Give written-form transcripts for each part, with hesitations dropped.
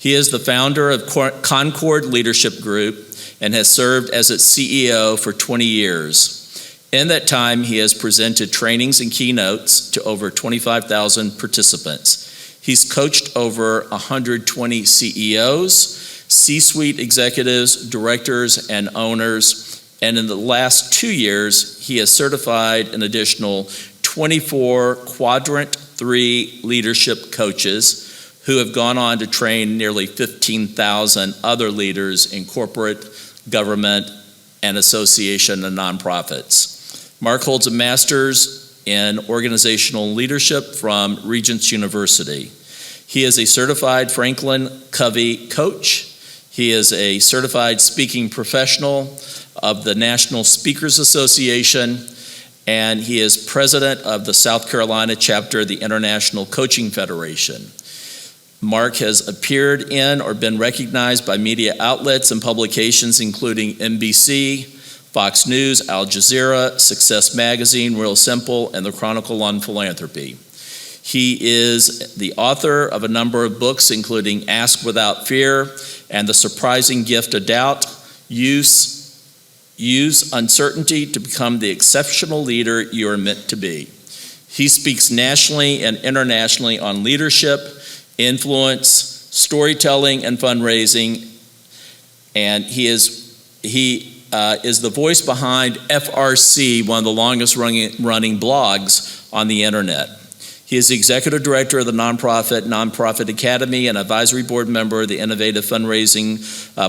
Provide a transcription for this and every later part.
He is the founder of Concord Leadership Group and has served as its CEO for 20 years. In that time, he has presented trainings and keynotes to over 25,000 participants. He's coached over 120 CEOs, C-suite executives, directors, and owners. And in the last 2 years, he has certified an additional 24 Quadrant 3 leadership coaches who have gone on to train nearly 15,000 other leaders in corporate, government, and association and nonprofits. Marc holds a master's in organizational leadership from Regent University. He is a certified Franklin Covey coach. He is a certified speaking professional of the National Speakers Association, and he is president of the South Carolina chapter of the International Coaching Federation. Marc has appeared in or been recognized by media outlets and publications including NBC, Fox News, Al Jazeera, Success Magazine, Real Simple, and the Chronicle on Philanthropy. He is the author of a number of books, including Ask Without Fear and The Surprising Gift of Doubt, Use Uncertainty to Become the Exceptional Leader You Are Meant to Be. He speaks nationally and internationally on leadership, influence, storytelling, and fundraising, and he is the voice behind FRC, one of the longest running blogs on the internet. He is the executive director of the Nonprofit Academy and advisory board member of the innovative fundraising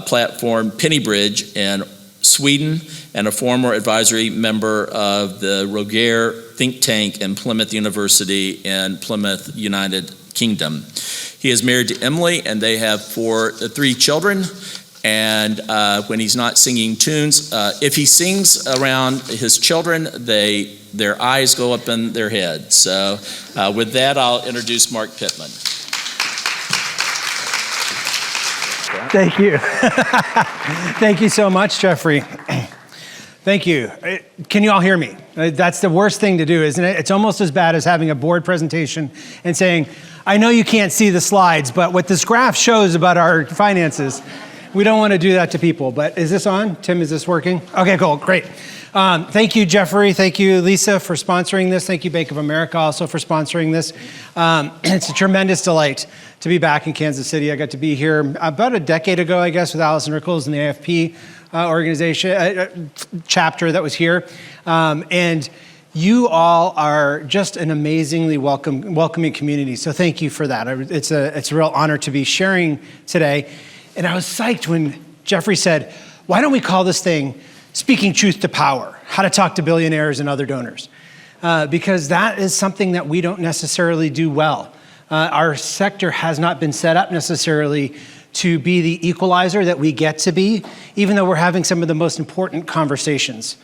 platform Pennybridge in Sweden, and a former advisory member of the Roger think tank in Plymouth University in Plymouth, United Kingdom. He is married to Emily, and they have 3 children. And when he's not singing tunes, if he sings around his children, their eyes go up in their head. So with that, I'll introduce Marc Pitman. Thank you. Thank you so much, Jeffrey. Thank you. Can you all hear me? That's the worst thing to do, isn't it? It's almost as bad as having a board presentation and saying, I know you can't see the slides, but what this graph shows about our finances, we don't want to do that to people. But is this on? Tim, is this working? Okay, cool, great. Thank you, Jeffrey. Thank you, Lisa, for sponsoring this. Thank you, Bank of America, also for sponsoring this. It's a tremendous delight to be back in Kansas City. I got to be here about a decade ago, I guess, with Allison Rickles and the AFP organization chapter that was here. And you all are just an amazingly welcoming community. So thank you for that. It's a real honor to be sharing today. And I was psyched when Jeffrey said, why don't we call this thing Speaking Truth to Power, How to Talk to Billionaires and Other Donors? Because that is something that we don't necessarily do well. Our sector has not been set up necessarily to be the equalizer that we get to be, even though we're having some of the most important conversations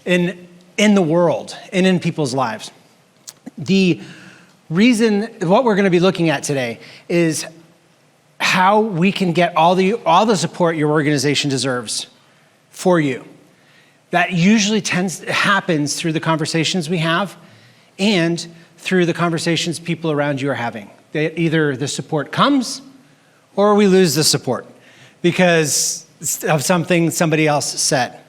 in the world and in people's lives. The reason, what we're going to be looking at today is how we can get all the support your organization deserves for you. That usually happens through the conversations we have and through the conversations people around you are having. Either the support comes or we lose the support because of something somebody else said.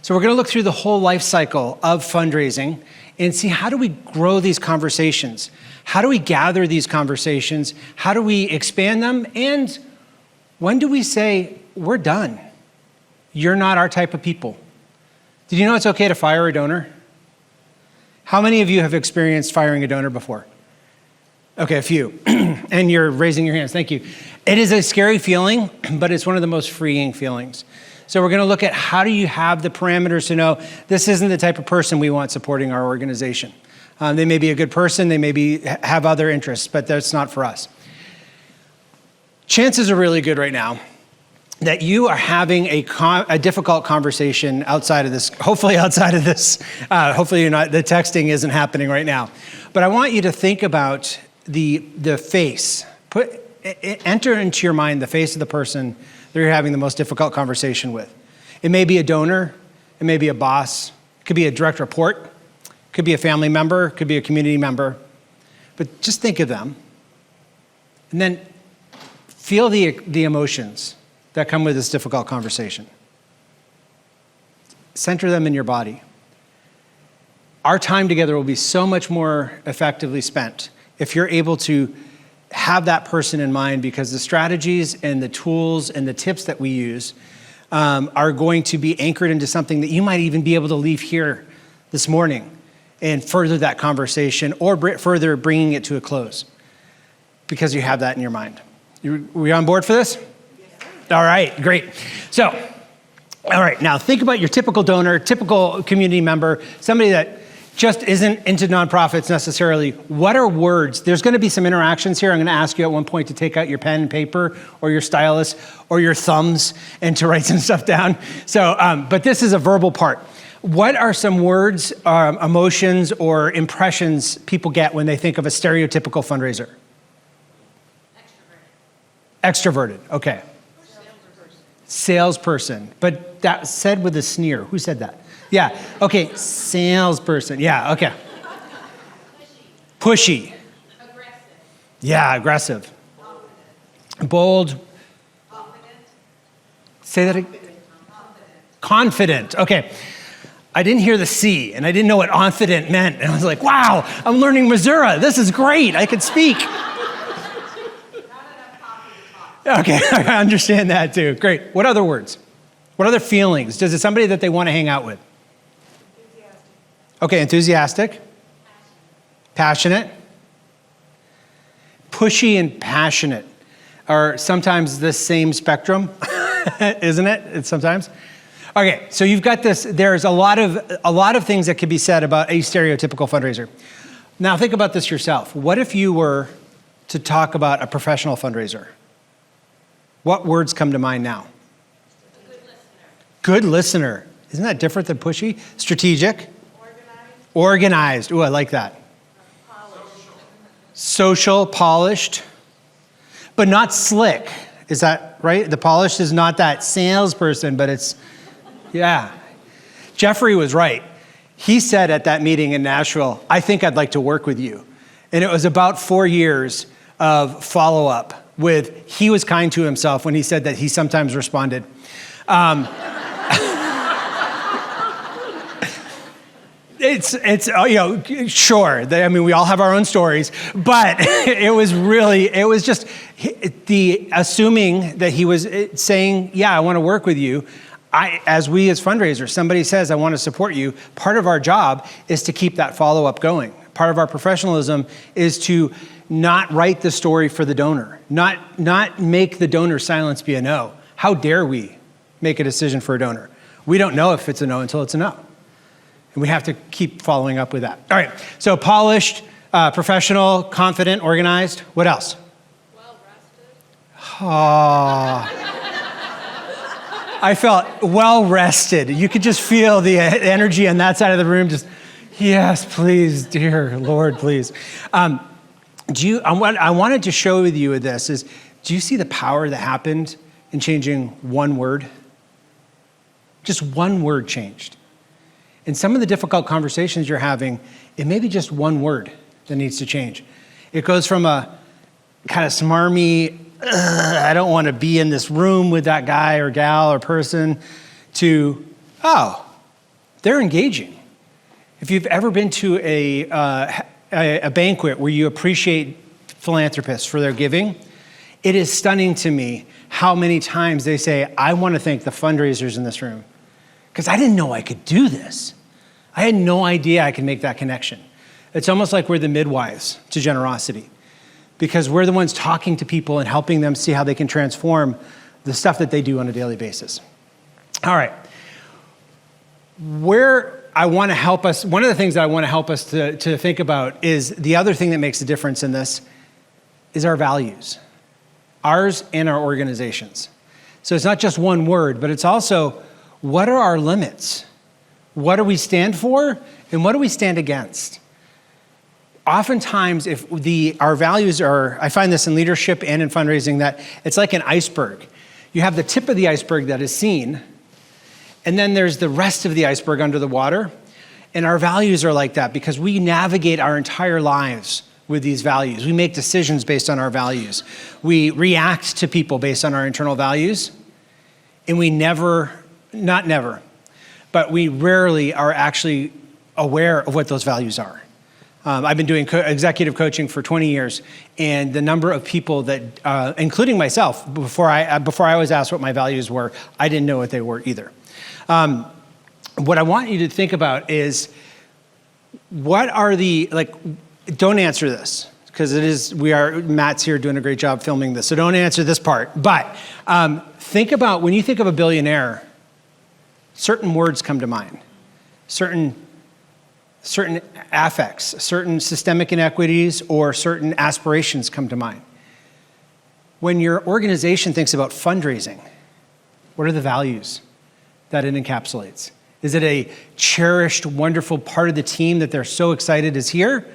So we're going to look through the whole life cycle of fundraising and see how do we grow these conversations? How do we gather these conversations? How do we expand them? And when do we say, we're done? You're not our type of people. Did you know it's okay to fire a donor? How many of you have experienced firing a donor before? Okay, a few. And you're raising your hands, thank you. It is a scary feeling, but it's one of the most freeing feelings. So we're gonna look at how do you have the parameters to know this isn't the type of person we want supporting our organization. They may be a good person, they may have other interests, but that's not for us. Chances are really good right now that you are having a difficult conversation outside of this, hopefully outside of this, hopefully you're not, the texting isn't happening right now. But I want you to think about the face. Enter into your mind the face of the person that you're having the most difficult conversation with. It may be a donor, it may be a boss, it could be a direct report, it could be a family member, it could be a community member. But just think of them. And then Feel the emotions that come with this difficult conversation. Center them in your body. Our time together will be so much more effectively spent if you're able to have that person in mind, because the strategies and the tools and the tips that we use are going to be anchored into something that you might even be able to leave here this morning and further that conversation, or further bringing it to a close, because you have that in your mind. We on board for this? Yes. All right, great. So, all right, now think about your typical donor, typical community member, somebody that just isn't into nonprofits necessarily. What are words? There's going to be some interactions here. I'm going to ask you at one point to take out your pen and paper or your stylus or your thumbs and to write some stuff down. So, but this is a verbal part. What are some words, emotions, or impressions people get when they think of a stereotypical fundraiser? Extroverted, okay. Salesperson, but that said with a sneer. Who said that? Yeah, okay, salesperson, yeah, okay. Pushy. Aggressive. Yeah, aggressive. Confident. Bold. Confident. Say that again. Confident, okay. I didn't hear the C, and I didn't know what confident meant. And I was like, wow, I'm learning Missouri. This is great, I can speak. Okay, I understand that too. Great. What other words? What other feelings? Does it somebody that they want to hang out with? Enthusiastic. Okay, enthusiastic. Passionate. Pushy and passionate are sometimes the same spectrum, isn't it? It's sometimes. Okay, so you've got this. There's a lot of things that could be said about a stereotypical fundraiser. Now think about this yourself. What if you were to talk about a professional fundraiser? What words come to mind now? A good listener. Good listener. Isn't that different than pushy? Strategic. Organized. Ooh, I like that. Polished. Social, polished, but not slick. Is that right? The polished is not that salesperson, but it's, yeah. Jeffrey was right. He said at that meeting in Nashville, I think I'd like to work with you. And it was about 4 years of follow-up with, he was kind to himself when he said that he sometimes responded. It's you know, sure, I mean, we all have our own stories, but it was just the assuming that he was saying, yeah, I want to work with you. As fundraisers, somebody says, I want to support you, part of our job is to keep that follow-up going. Part of our professionalism is to not write the story for the donor, not make the donor's silence be a no. How dare we make a decision for a donor? We don't know if it's a no until it's a no. And we have to keep following up with that. All right, so polished, professional, confident, organized. What else? Well-rested. Oh. I felt well-rested. You could just feel the energy on that side of the room. Just, yes, please, dear Lord, please. I wanted to show with you with this is, do you see the power that happened in changing one word? Just one word changed. In some of the difficult conversations you're having, it may be just one word that needs to change. It goes from a kind of smarmy, I don't want to be in this room with that guy or gal or person, to, oh, they're engaging. If you've ever been to a banquet where you appreciate philanthropists for their giving, it is stunning to me how many times they say, I want to thank the fundraisers in this room, because I didn't know I could do this. I had no idea I could make that connection. It's almost like we're the midwives to generosity, because we're the ones talking to people and helping them see how they can transform the stuff that they do on a daily basis. All right. Where I want to help us, one of the things that I want to help us to think about is the other thing that makes a difference in this is our values, ours and our organizations. So it's not just one word, but it's also, what are our limits? What do we stand for? And what do we stand against? Oftentimes, if our values are, I find this in leadership and in fundraising, that it's like an iceberg. You have the tip of the iceberg that is seen, and then there's the rest of the iceberg under the water. And our values are like that because we navigate our entire lives with these values. We make decisions based on our values. We react to people based on our internal values. And we but we rarely are actually aware of what those values are. I've been doing executive coaching for 20 years, and the number of people that, including myself, before I was asked what my values were, I didn't know what they were either. What I want you to think about is, what are don't answer this, because Matt's here doing a great job filming this, so don't answer this part. But think about, when you think of a billionaire, certain words come to mind, certain affects, certain systemic inequities, or certain aspirations come to mind. When your organization thinks about fundraising, what are the values that it encapsulates? Is it a cherished, wonderful part of the team that they're so excited is here?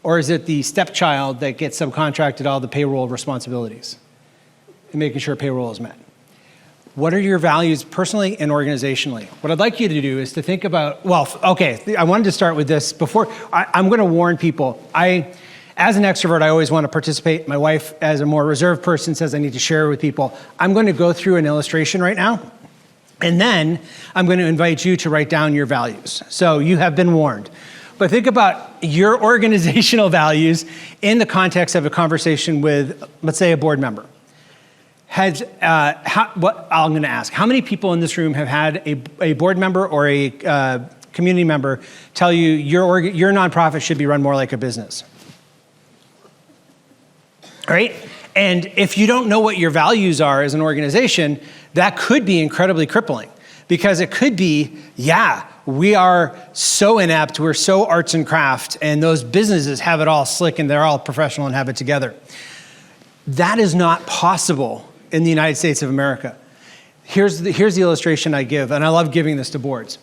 Or is it the stepchild that gets subcontracted all the payroll responsibilities and making sure payroll is met? What are your values personally and organizationally? What I'd like you to do is to think about, I wanted to start with this before. I'm going to warn people. As an extrovert, I always want to participate. My wife, as a more reserved person, says I need to share with people. I'm going to go through an illustration right now, and then I'm going to invite you to write down your values. So you have been warned. But think about your organizational values in the context of a conversation with, let's say, a board member. I'm going to ask, how many people in this room have had a board member or a community member tell you your nonprofit should be run more like a business? All right? And if you don't know what your values are as an organization, that could be incredibly crippling, because it could be, we are so inept, we're so arts and craft, and those businesses have it all slick and they're all professional and have it together. That is not possible in the United States of America. Here's the illustration I give, and I love giving this to boards.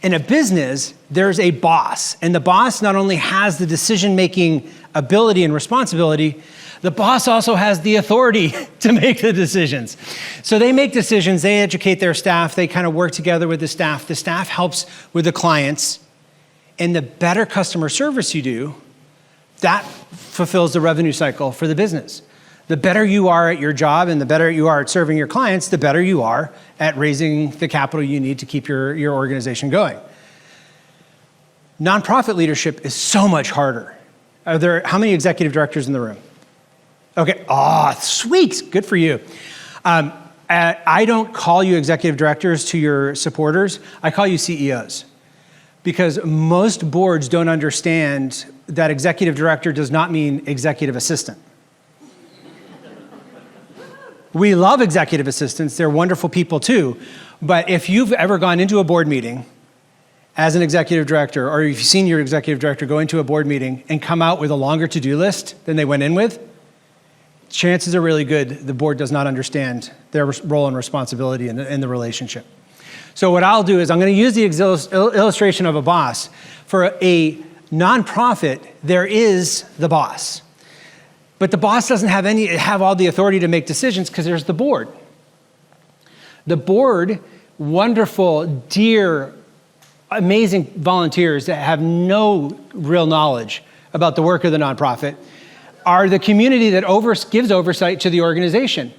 In a business, there's a boss, and the boss not only has the decision-making ability and responsibility, the boss also has the authority to make the decisions. So they make decisions, they educate their staff, they kind of work together with the staff helps with the clients, and the better customer service you do, that fulfills the revenue cycle for the business. The better you are at your job and the better you are at serving your clients, the better you are at raising the capital you need to keep your organization going. Nonprofit leadership is so much harder. How many executive directors in the room? Okay, sweet, good for you. I don't call you executive directors to your supporters, I call you CEOs. Because most boards don't understand that executive director does not mean executive assistant. We love executive assistants, they're wonderful people too, but if you've ever gone into a board meeting as an executive director, or if you've seen your executive director go into a board meeting and come out with a longer to-do list than they went in with, chances are really good the board does not understand their role and responsibility in the relationship. So what I'll do is I'm going to use the illustration of a boss. For a nonprofit, there is the boss. But the boss doesn't have all the authority to make decisions because there's the board. The board, wonderful, dear, amazing volunteers that have no real knowledge about the work of the nonprofit, are the community that gives oversight to the organization.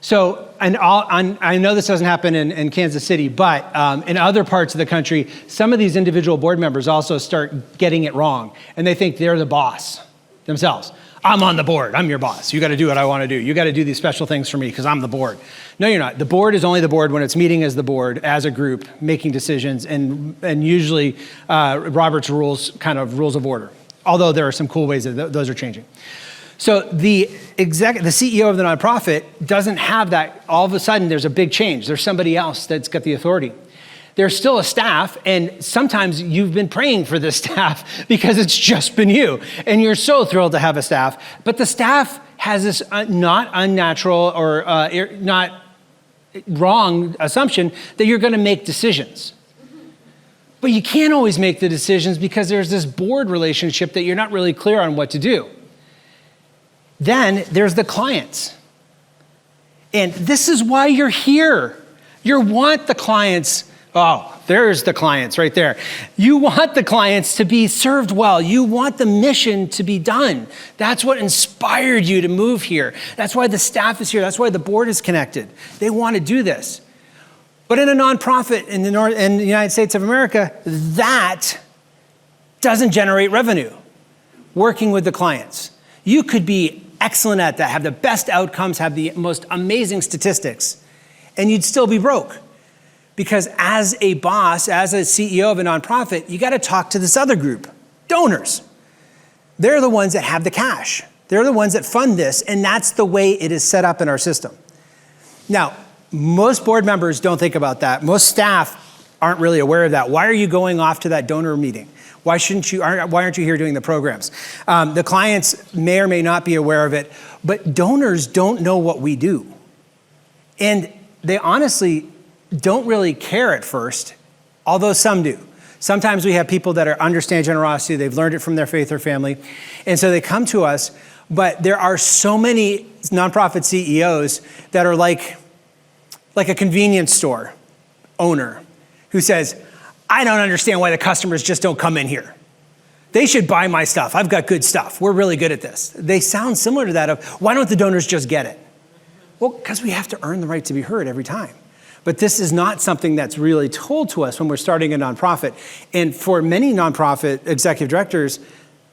So, I know this doesn't happen in Kansas City, but in other parts of the country, some of these individual board members also start getting it wrong, and they think they're the boss themselves. I'm on the board, I'm your boss. You gotta do what I wanna do. You gotta do these special things for me because I'm the board. No, you're not. The board is only the board when it's meeting as the board, as a group, making decisions, and usually Robert's rules, kind of rules of order. Although there are some cool ways that those are changing. So the CEO of the nonprofit doesn't have that. All of a sudden, there's a big change. There's somebody else that's got the authority. There's still a staff, and sometimes you've been praying for this staff because it's just been you, and you're so thrilled to have a staff. But the staff has this not unnatural or not wrong assumption that you're going to make decisions. But you can't always make the decisions because there's this board relationship that you're not really clear on what to do. Then there's the clients. And this is why you're here. You want the clients Oh, there's the clients right there. You want the clients to be served well. You want the mission to be done. That's what inspired you to move here. That's why the staff is here. That's why the board is connected. They want to do this. But in a nonprofit in the United States of America, that doesn't generate revenue. Working with the clients. You could be excellent at that, have the best outcomes, have the most amazing statistics, and you'd still be broke. Because as a boss, as a CEO of a nonprofit, you got to talk to this other group, donors. They're the ones that have the cash. They're the ones that fund this, and that's the way it is set up in our system. Now, most board members don't think about that. Most staff aren't really aware of that. Why are you going off to that donor meeting? Why aren't you here doing the programs? The clients may or may not be aware of it, but donors don't know what we do. And they honestly don't really care at first, although some do. Sometimes we have people that understand generosity, they've learned it from their faith or family, and so they come to us, but there are so many nonprofit CEOs that are like a convenience store owner who says, I don't understand why the customers just don't come in here. They should buy my stuff. I've got good stuff. We're really good at this. They sound similar to that of, why don't the donors just get it? Well, because we have to earn the right to be heard every time. But this is not something that's really told to us when we're starting a nonprofit. And for many nonprofit executive directors,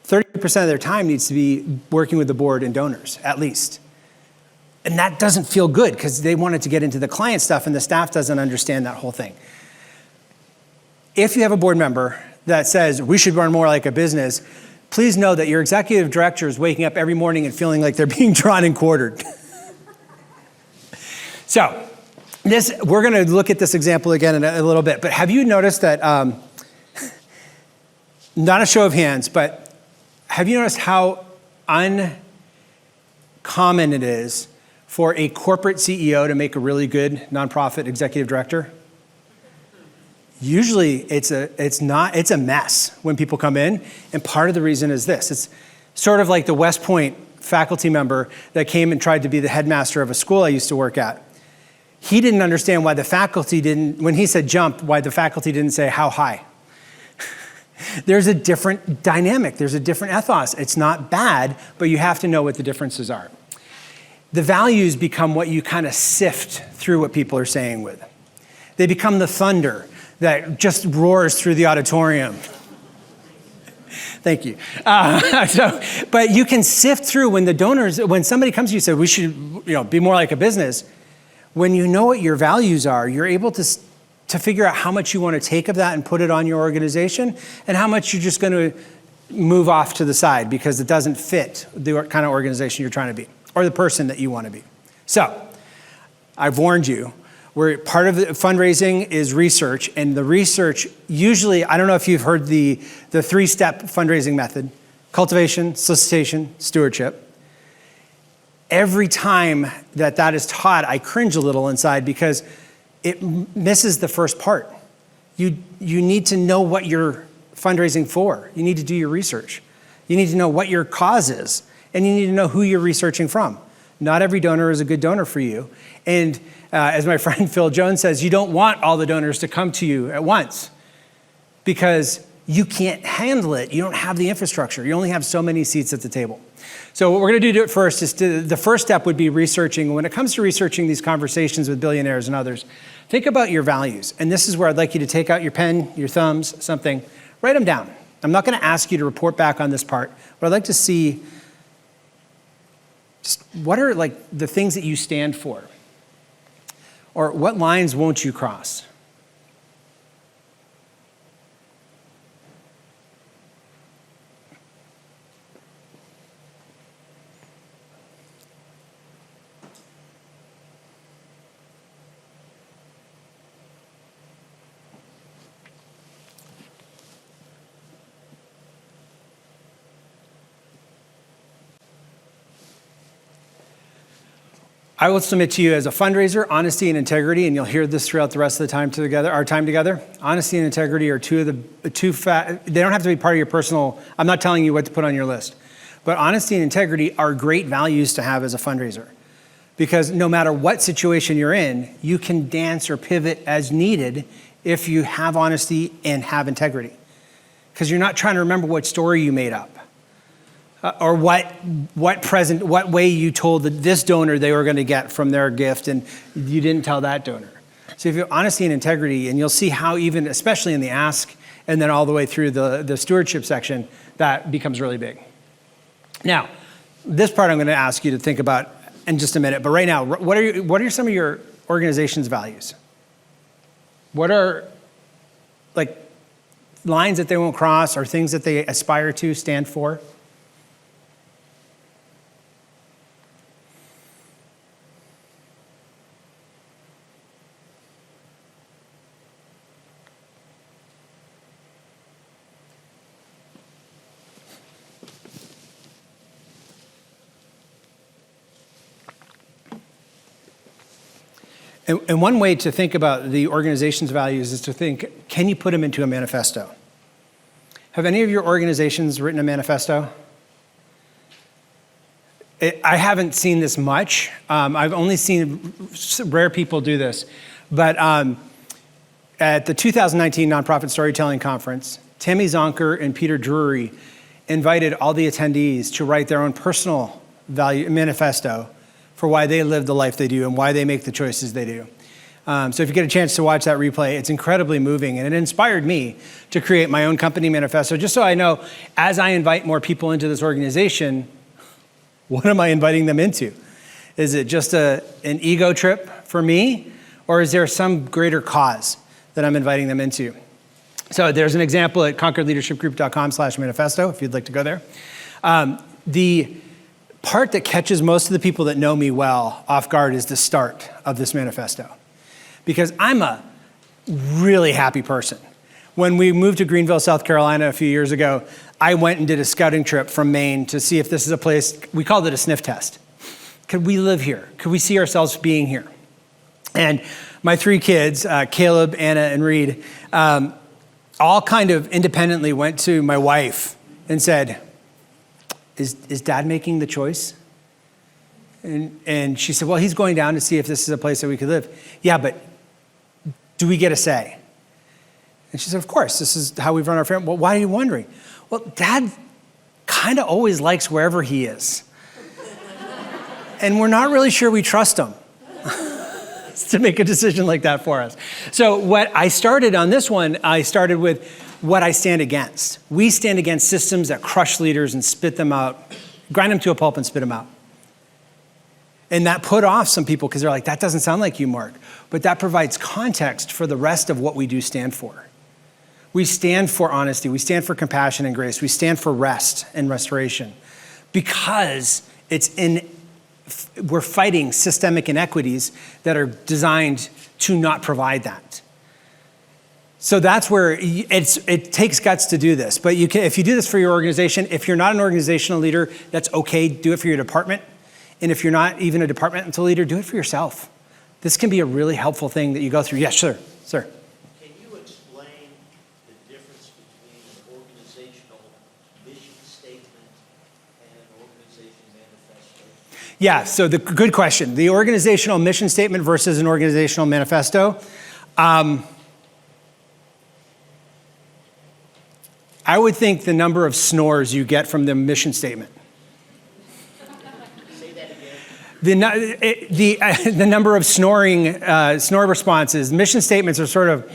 30% of their time needs to be working with the board and donors, at least. And that doesn't feel good because they wanted to get into the client stuff and the staff doesn't understand that whole thing. If you have a board member that says we should run more like a business, please know that your executive director is waking up every morning and feeling like they're being drawn and quartered. So, we're going to look at this example again in a little bit, but have you noticed that, not a show of hands, but have you noticed how uncommon it is for a corporate CEO to make a really good nonprofit executive director? Usually it's a mess when people come in, and part of the reason is this. It's sort of like the West Point faculty member that came and tried to be the headmaster of a school I used to work at. He didn't understand why the faculty didn't, when he said jump, why the faculty didn't say how high. There's a different dynamic, there's a different ethos. It's not bad, but you have to know what the differences are. The values become what you kind of sift through what people are saying with. They become the thunder that just roars through the auditorium. Thank you. But you can sift through when somebody comes to you and says, we should be more like a business. When you know what your values are, you're able to figure out how much you want to take of that and put it on your organization and how much you're just going to move off to the side because it doesn't fit the kind of organization you're trying to be or the person that you want to be. So, I've warned you. Part of the fundraising is research, and the research usually, I don't know if you've heard the 3-step fundraising method: cultivation, solicitation, stewardship. Every time that is taught, I cringe a little inside because it misses the first part. You need to know what you're fundraising for. You need to do your research. You need to know what your cause is, and you need to know who you're researching from. Not every donor is a good donor for you. And as my friend Phil Jones says, you don't want all the donors to come to you at once because you can't handle it. You don't have the infrastructure. You only have so many seats at the table. So what we're going to do first is the first step would be researching. When it comes to researching these conversations with billionaires and others, think about your values. And this is where I'd like you to take out your pen, your thumbs, something, write them down. I'm not going to ask you to report back on this part, but I'd like to see just what are like the things that you stand for? Or what lines won't you cross? I will submit to you as a fundraiser, honesty and integrity, and you'll hear this throughout the rest of the time together. Our time together. Honesty and integrity are they don't have to be part of your personal, I'm not telling you what to put on your list, but honesty and integrity are great values to have as a fundraiser. Because no matter what situation you're in, you can dance or pivot as needed if you have honesty and have integrity. Because you're not trying to remember what story you made up or what way you told this donor they were going to get from their gift and you didn't tell that donor. So if you have honesty and integrity, and you'll see how even, especially in the ask and then all the way through the stewardship section, that becomes really big. Now, this part I'm going to ask you to think about in just a minute, but right now, what are some of your organization's values? What are like lines that they won't cross or things that they aspire to, stand for? And one way to think about the organization's values is to think, can you put them into a manifesto? Have any of your organizations written a manifesto? I haven't seen this much. I've only seen rare people do this. But at the 2019 Nonprofit Storytelling Conference, Tammy Zonker and Peter Drury invited all the attendees to write their own personal value manifesto for why they live the life they do and why they make the choices they do. So if you get a chance to watch that replay, it's incredibly moving, and it inspired me to create my own company manifesto, just so I know, as I invite more people into this organization, what am I inviting them into? Is it just an ego trip for me, or is there some greater cause that I'm inviting them into? So there's an example at concordleadershipgroup.com/manifesto, if you'd like to go there. The part that catches most of the people that know me well off guard is the start of this manifesto. Because I'm a really happy person. When we moved to Greenville, South Carolina a few years ago, I went and did a scouting trip from Maine to see if this is a place, we called it a sniff test. Could we live here? Could we see ourselves being here? And my three kids, Caleb, Anna, and Reed, all kind of independently went to my wife and said, is Dad making the choice? And she said, well, he's going down to see if this is a place that we could live. Yeah, but do we get a say? And she said, of course, this is how we've run our family. Well, why are you wondering? Well, Dad kind of always likes wherever he is. And we're not really sure we trust him to make a decision like that for us. So what I started on this one, I started with what I stand against. We stand against systems that crush leaders and spit them out, grind them to a pulp and spit them out. And that put off some people because they're like, that doesn't sound like you, Mark. But that provides context for the rest of what we do stand for. We stand for honesty. We stand for compassion and grace. We stand for rest and restoration because we're fighting systemic inequities that are designed to not provide that. So that's where it takes guts to do this. But if you do this for your organization, if you're not an organizational leader, that's okay. Do it for your department. And if you're not even a departmental leader, do it for yourself. This can be a really helpful thing that you go through. Yes, sir. Sir. Can you explain the difference between an organizational mission statement and an organization manifesto? Yeah, so good question. The organizational mission statement versus an organizational manifesto. I would think the number of snores you get from the mission statement. Say that again. The number of snore responses. Mission statements are sort of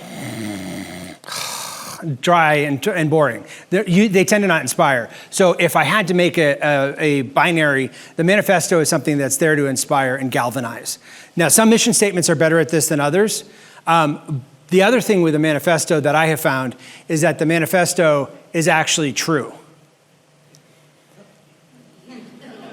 dry and boring. They tend to not inspire. So if I had to make a binary, the manifesto is something that's there to inspire and galvanize. Now, some mission statements are better at this than others. The other thing with a manifesto that I have found is that the manifesto is actually true.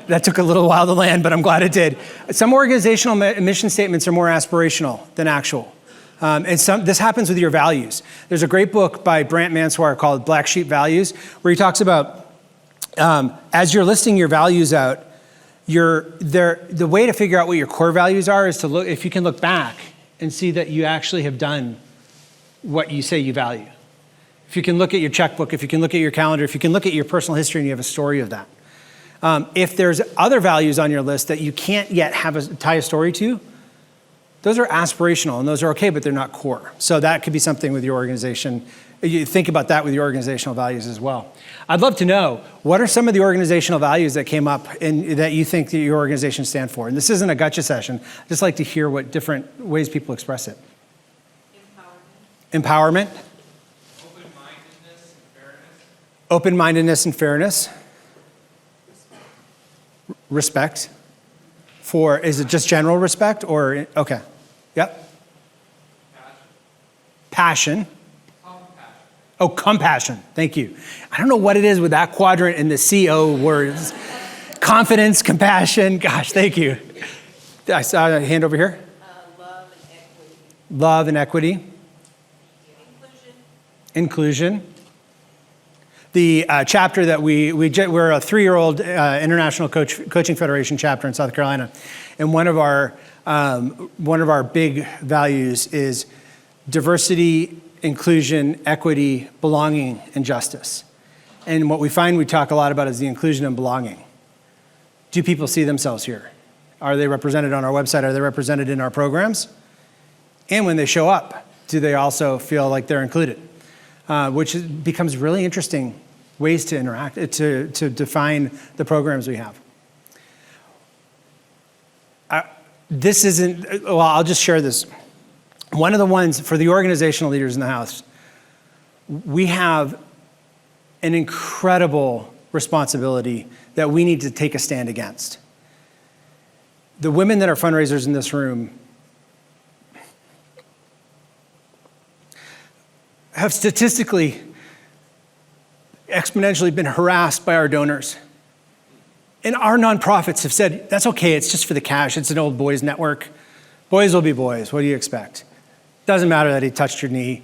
That took a little while to land, but I'm glad it did. Some organizational mission statements are more aspirational than actual. And this happens with your values. There's a great book by Brant Mansour called Black Sheep Values, where he talks about as you're listing your values out, the way to figure out what your core values are is to look, if you can look back and see that you actually have done what you say you value. If you can look at your checkbook, if you can look at your calendar, if you can look at your personal history and you have a story of that. If there's other values on your list that you can't yet tie a story to, Those are aspirational, and those are okay, but they're not core. So that could be something with your organization. You think about that with your organizational values as well. I'd love to know, what are some of the organizational values that came up and that you think that your organization stand for? And this isn't a gotcha session. I'd just like to hear what different ways people express it. Empowerment. Open-mindedness and fairness. Open-mindedness and fairness. Respect. Is it just general respect or, okay. Yep. Passion. Oh, compassion. Thank you. I don't know what it is with that quadrant and the CO words. Confidence, compassion. Gosh, thank you. I saw a hand over here. Love and equity. Love and equity. Inclusion. The chapter that we're a 3-year-old International Coaching Federation chapter in South Carolina, and one of our big values is diversity, inclusion, equity, belonging, and justice. And what we find we talk a lot about is the inclusion and belonging. Do people see themselves here? Are they represented on our website? Are they represented in our programs? And when they show up, do they also feel like they're included? Which becomes really interesting ways to interact, to define the programs we have. This isn't, well, I'll just share this. One of the ones for the organizational leaders in the house, we have an incredible responsibility that we need to take a stand against. The women that are fundraisers in this room have statistically exponentially been harassed by our donors. And our nonprofits have said, that's okay, it's just for the cash, it's an old boys network. Boys will be boys, what do you expect? Doesn't matter that he touched your knee,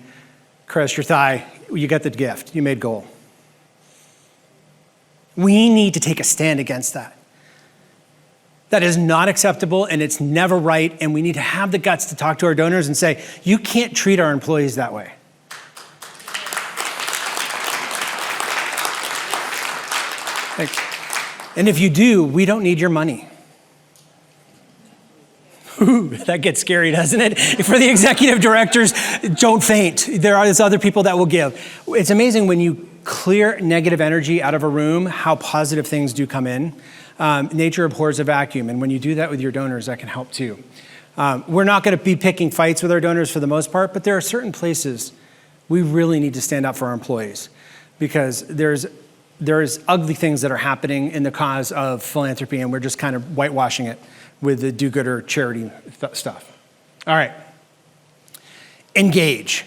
caressed your thigh, you get the gift, you made goal. We need to take a stand against that. That is not acceptable and it's never right, and we need to have the guts to talk to our donors and say, you can't treat our employees that way. Thanks. And if you do, we don't need your money. Ooh, that gets scary, doesn't it? For the executive directors, don't faint. There are other people that will give. It's amazing when you clear negative energy out of a room, how positive things do come in. Nature abhors a vacuum, and when you do that with your donors, that can help too. We're not going to be picking fights with our donors for the most part, but there are certain places we really need to stand up for our employees, because there's ugly things that are happening in the cause of philanthropy, and we're just kind of whitewashing it with the do-gooder charity stuff. All right. Engage.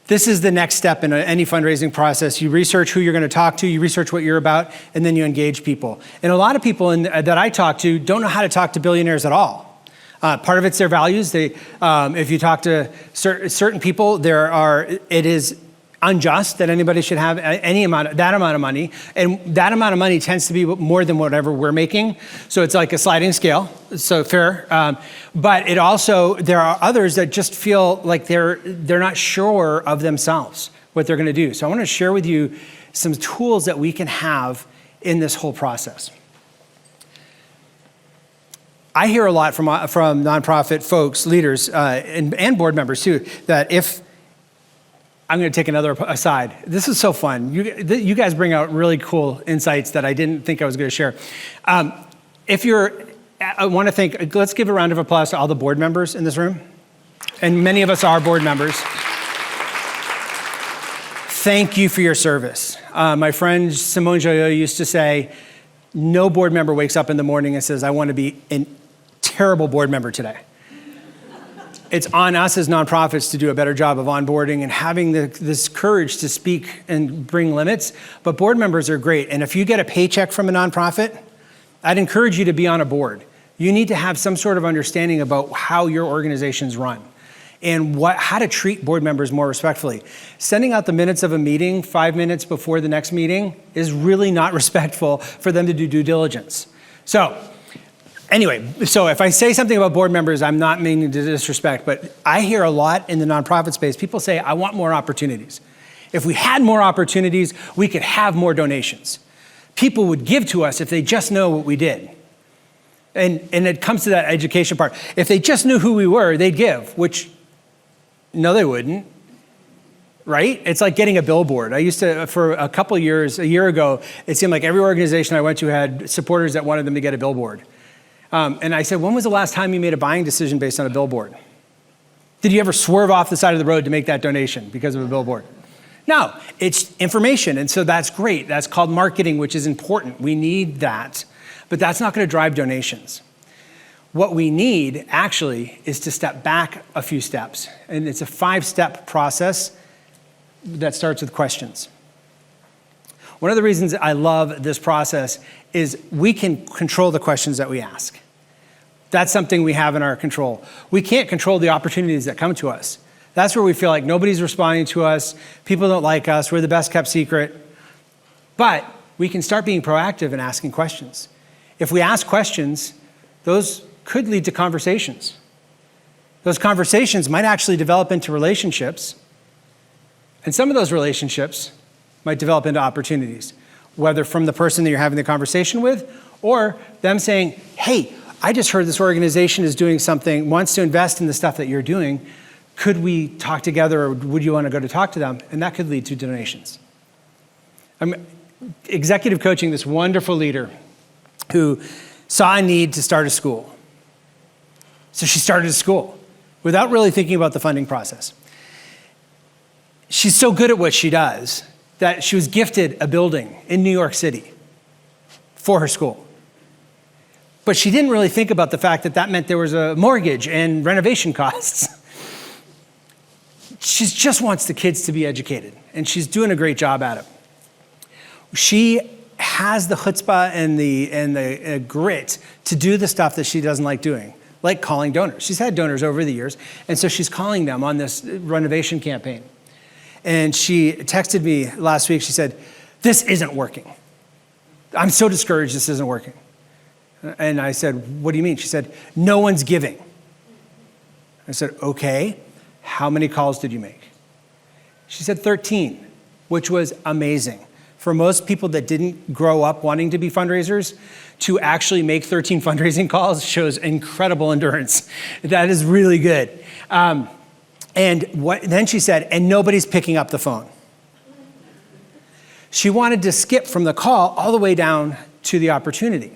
This is the next step in any fundraising process. You research who you're going to talk to, you research what you're about, and then you engage people. And a lot of people that I talk to don't know how to talk to billionaires at all. Part of it's their values. If you talk to certain people, it is unjust that anybody should have that amount of money, and that amount of money tends to be more than whatever we're making. So it's like a sliding scale. So fair, but it also, there are others that just feel like they're not sure of themselves what they're going to do. So I want to share with you some tools that we can have in this whole process. I hear a lot from nonprofit folks, leaders, and board members too, that I'm going to take another aside. This is so fun. You guys bring out really cool insights that I didn't think I was going to share. I want to thank, let's give a round of applause to all the board members in this room. And many of us are board members. Thank you for your service. My friend Simone Joyeux used to say, no board member wakes up in the morning and says, I want to be a terrible board member today. It's on us as nonprofits to do a better job of onboarding and having this courage to speak and bring limits. But board members are great. And if you get a paycheck from a nonprofit, I'd encourage you to be on a board. You need to have some sort of understanding about how your organization's run and how to treat board members more respectfully. Sending out the minutes of a meeting 5 minutes before the next meeting is really not respectful for them to do due diligence. So if I say something about board members, I'm not meaning to disrespect, but I hear a lot in the nonprofit space, people say, I want more opportunities. If we had more opportunities, we could have more donations. People would give to us if they just know what we did. And it comes to that education part. If they just knew who we were, they'd give, which, no, they wouldn't, right? It's like getting a billboard. I used to, for a couple of years, a year ago, it seemed like every organization I went to had supporters that wanted them to get a billboard. And I said, when was the last time you made a buying decision based on a billboard? Did you ever swerve off the side of the road to make that donation because of a billboard? No, it's information, and so that's great. That's called marketing, which is important. We need that, but that's not going to drive donations. What we need, actually, is to step back a few steps, and it's a 5-step process that starts with questions. One of the reasons I love this process is we can control the questions that we ask. That's something we have in our control. We can't control the opportunities that come to us. That's where we feel like nobody's responding to us, people don't like us, we're the best kept secret. But we can start being proactive and asking questions. If we ask questions, those could lead to conversations. Those conversations might actually develop into relationships, and some of those relationships might develop into opportunities, whether from the person that you're having the conversation with, or them saying, hey, I just heard this organization is doing something, wants to invest in the stuff that you're doing. Could we talk together, or would you want to go to talk to them? And that could lead to donations. I'm executive coaching this wonderful leader who saw a need to start a school. So she started a school without really thinking about the funding process. She's so good at what she does that she was gifted a building in New York City for her school. But she didn't really think about the fact that that meant there was a mortgage and renovation costs. She just wants the kids to be educated, and she's doing a great job at it. She has the chutzpah and the grit to do the stuff that she doesn't like doing, like calling donors. She's had donors over the years, and so she's calling them on this renovation campaign. And she texted me last week. She said, this isn't working. I'm so discouraged this isn't working. And I said, what do you mean? She said, no one's giving. I said, okay, how many calls did you make? She said 13, which was amazing. For most people that didn't grow up wanting to be fundraisers, to actually make 13 fundraising calls shows incredible endurance. That is really good. Then she said, and nobody's picking up the phone. She wanted to skip from the call all the way down to the opportunity.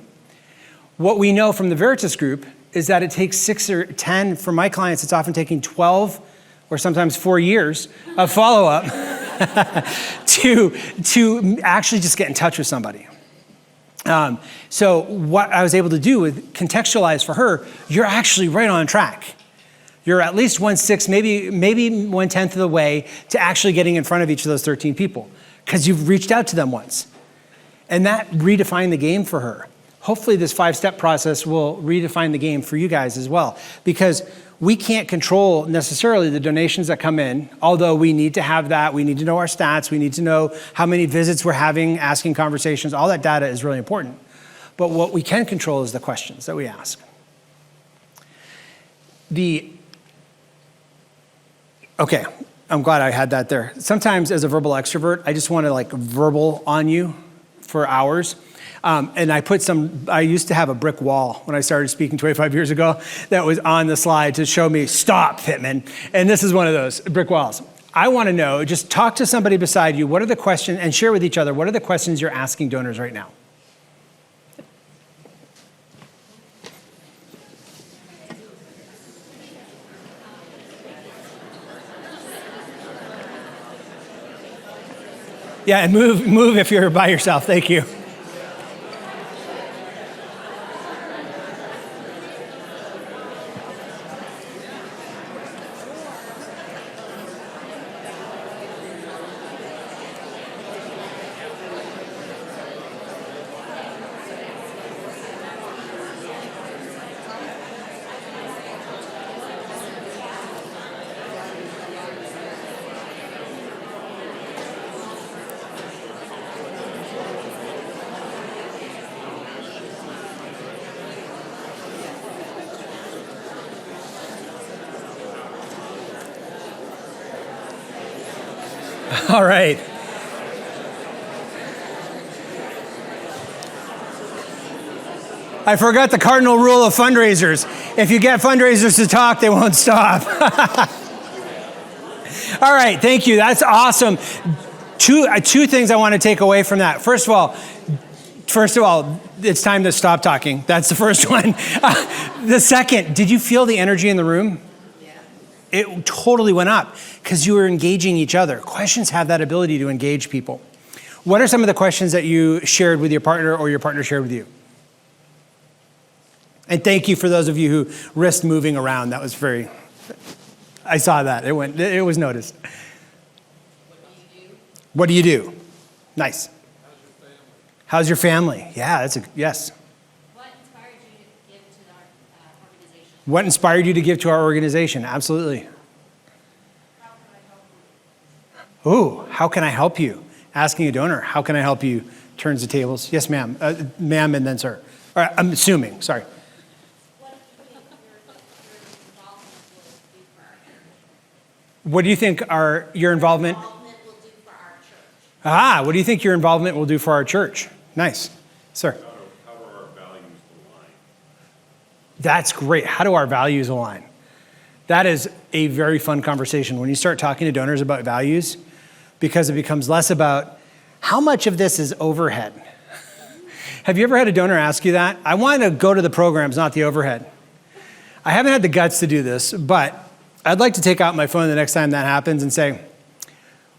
What we know from the Veritas group is that it takes 6 or 10, for my clients, it's often taking 12 or sometimes 4 years of follow-up to actually just get in touch with somebody. So what I was able to do is contextualize for her, you're actually right on track. You're at least 1/6, maybe 1/10 of the way to actually getting in front of each of those 13 people, because you've reached out to them once. And that redefined the game for her. Hopefully this 5-step process will redefine the game for you guys as well, because we can't control necessarily the donations that come in, although we need to have that. We need to know our stats. We need to know how many visits we're having, asking conversations. All that data is really important. But what we can control is the questions that we ask. Okay, I'm glad I had that there. Sometimes as a verbal extrovert, I just want to like verbal on you for hours. And I used to have a brick wall when I started speaking 25 years ago that was on the slide to show me, stop, Pitman. And this is one of those brick walls. I want to know, just talk to somebody beside you, what are the questions, and share with each other, what are the questions you're asking donors right now? Yeah, and move if you're by yourself, thank you. All right. I forgot the cardinal rule of fundraisers. If you get fundraisers to talk, they won't stop. All right, thank you. That's awesome. Two things I want to take away from that. First of all, it's time to stop talking. That's the first one. The second, did you feel the energy in the room? Yeah. It totally went up because you were engaging each other. Questions have that ability to engage people. What are some of the questions that you shared with your partner or your partner shared with you? And thank you for those of you who risked moving around. That was I saw that. It was noticed. What do you do? Nice. How's your family? Yeah, yes. What inspired you to give to our organization? What inspired you to give to our organization? Absolutely. How can I help you? Ooh, how can I help you? Asking a donor, how can I help you? Turns the tables. Yes, ma'am. Ma'am and then sir. All right, I'm assuming, sorry. What do you think your involvement What do you think your involvement? will do for our church? What do you think your involvement will do for our church? Nice. Sir. How do our values align? That's great. How do our values align? That is a very fun conversation when you start talking to donors about values, because it becomes less about how much of this is overhead. Have you ever had a donor ask you that? I want to go to the programs, not the overhead. I haven't had the guts to do this, but I'd like to take out my phone the next time that happens and say,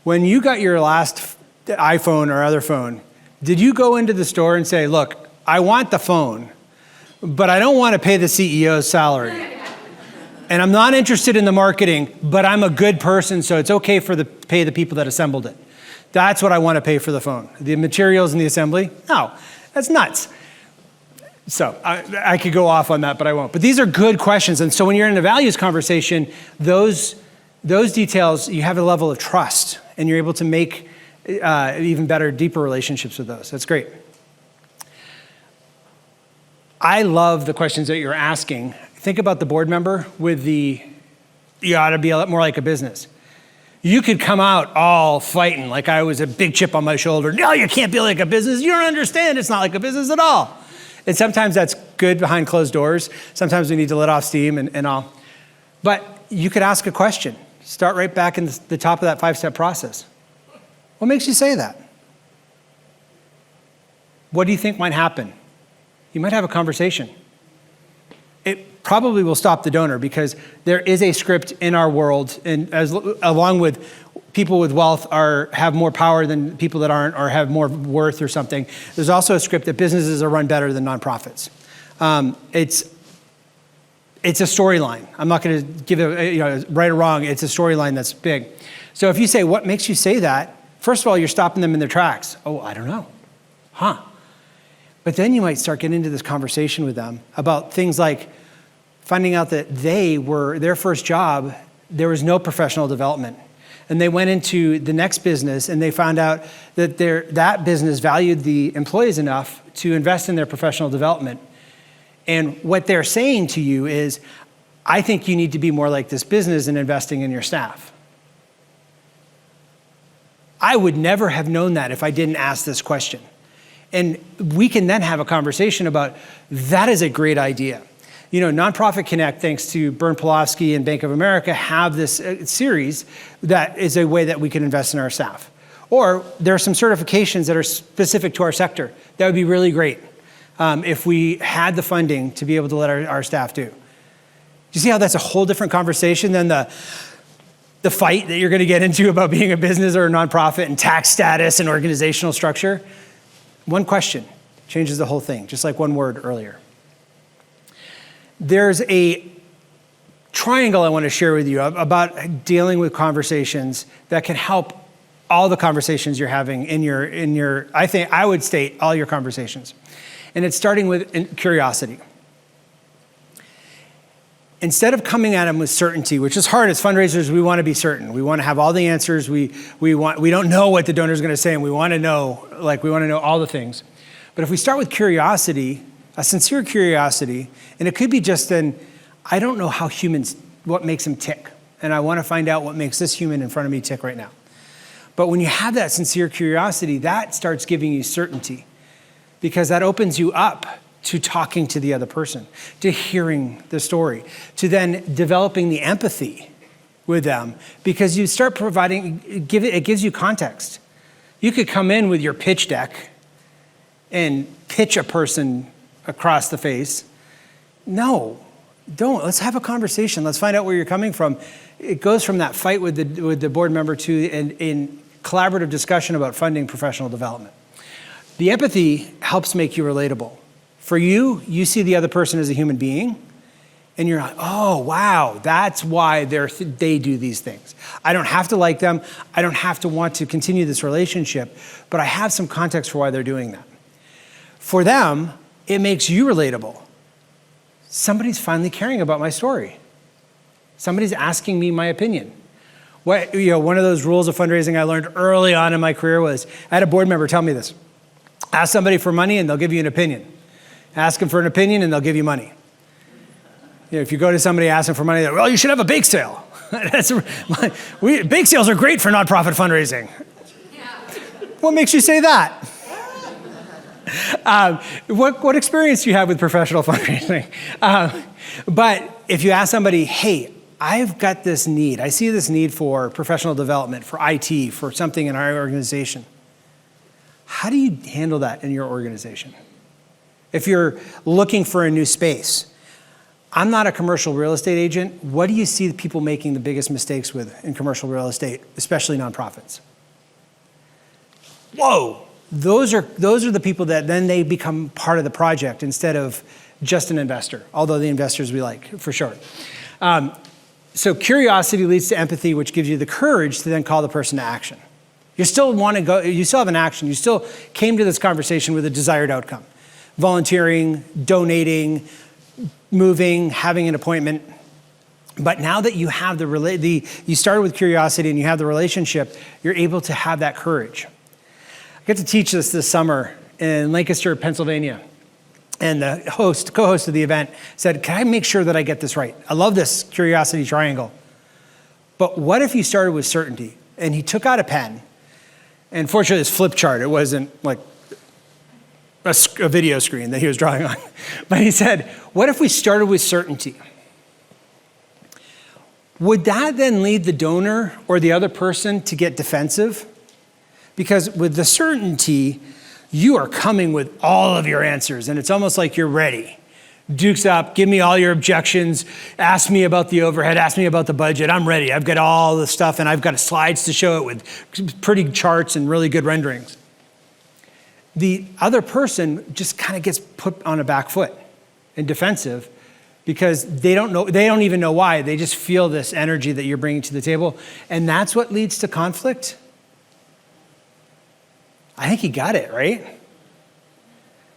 when you got your last iPhone or other phone, did you go into the store and say, look, I want the phone, but I don't want to pay the CEO's salary. And I'm not interested in the marketing, but I'm a good person, so it's okay for pay the people that assembled it. That's what I want to pay for the phone. The materials and the assembly? No, that's nuts. So I could go off on that, but I won't. But these are good questions. And so when you're in a values conversation, those details, you have a level of trust, and you're able to make even better, deeper relationships with those. That's great. I love the questions that you're asking. Think about the board member with you ought to be a lot more like a business. You could come out all fighting like I was a big chip on my shoulder. No, you can't be like a business. You don't understand. It's not like a business at all. And sometimes that's good behind closed doors. Sometimes we need to let off steam and all. But you could ask a question. Start right back in the top of that 5-step process. What makes you say that? What do you think might happen? You might have a conversation. It probably will stop the donor because there is a script in our world, and along with people with wealth have more power than people that aren't, or have more worth or something. There's also a script that businesses are run better than nonprofits. It's a storyline. I'm not going to give it right or wrong. It's a storyline that's big. So if you say, what makes you say that? First of all, you're stopping them in their tracks. Oh, I don't know. Huh. But then you might start getting into this conversation with them about things like finding out that their first job, there was no professional development. And they went into the next business and they found out that that business valued the employees enough to invest in their professional development. And what they're saying to you is, I think you need to be more like this business in investing in your staff. I would never have known that if I didn't ask this question. And we can then have a conversation about, that is a great idea. Nonprofit Connect, thanks to Bern Pawlowski and Bank of America, have this series that is a way that we can invest in our staff. Or there are some certifications that are specific to our sector. That would be really great if we had the funding to be able to let our staff do. Do you see how that's a whole different conversation than the fight that you're going to get into about being a business or a nonprofit and tax status and organizational structure? One question changes the whole thing, just like one word earlier. There's a triangle I want to share with you about dealing with conversations that can help all the conversations you're having in your I would state all your conversations. And it's starting with curiosity. Instead of coming at them with certainty, which is hard as fundraisers, we want to be certain. We want to have all the answers. We don't know what the donor's going to say, and we want to know all the things. But if we start with curiosity, a sincere curiosity, and it could be just I don't know what makes them tick, and I want to find out what makes this human in front of me tick right now. But when you have that sincere curiosity, that starts giving you certainty, because that opens you up to talking to the other person, to hearing the story, to then developing the empathy with them, because you start providing, it gives you context. You could come in with your pitch deck and pitch a person across the face. No, don't. Let's have a conversation. Let's find out where you're coming from. It goes from that fight with the board member to in collaborative discussion about funding professional development. The empathy helps make you relatable. For you, you see the other person as a human being, and you're like, oh, wow, that's why they do these things. I don't have to like them. I don't have to want to continue this relationship, but I have some context for why they're doing that. For them, it makes you relatable. Somebody's finally caring about my story. Somebody's asking me my opinion. One of those rules of fundraising I learned early on in my career was, I had a board member tell me this: ask somebody for money and they'll give you an opinion. Ask them for an opinion and they'll give you money. If you go to somebody asking for money, well, you should have a bake sale. Bake sales are great for nonprofit fundraising. Yeah. What makes you say that? What experience do you have with professional fundraising? But if you ask somebody, hey, I've got this need. I see this need for professional development, for IT, for something in our organization. How do you handle that in your organization? If you're looking for a new space, I'm not a commercial real estate agent. What do you see the people making the biggest mistakes with in commercial real estate, especially nonprofits? Whoa, those are the people that then they become part of the project instead of just an investor, although the investors we like, for sure. So curiosity leads to empathy, which gives you the courage to then call the person to action. You still want to go, you still have an action. You still came to this conversation with a desired outcome. Volunteering, donating, moving, having an appointment. But now that you have you started with curiosity and you have the relationship, you're able to have that courage. I get to teach this summer in Lancaster, Pennsylvania. And the co-host of the event said, can I make sure that I get this right? I love this curiosity triangle. But what if you started with certainty? And he took out a pen, and fortunately it's flip chart. It wasn't like a video screen that he was drawing on. But he said, what if we started with certainty? Would that then lead the donor or the other person to get defensive? Because with the certainty, you are coming with all of your answers, and it's almost like you're ready. Duke's up, give me all your objections, ask me about the overhead, ask me about the budget, I'm ready. I've got all the stuff, and I've got slides to show it with pretty charts and really good renderings. The other person just kind of gets put on a back foot and defensive because they don't even know why. They just feel this energy that you're bringing to the table, and that's what leads to conflict. I think you got it, right?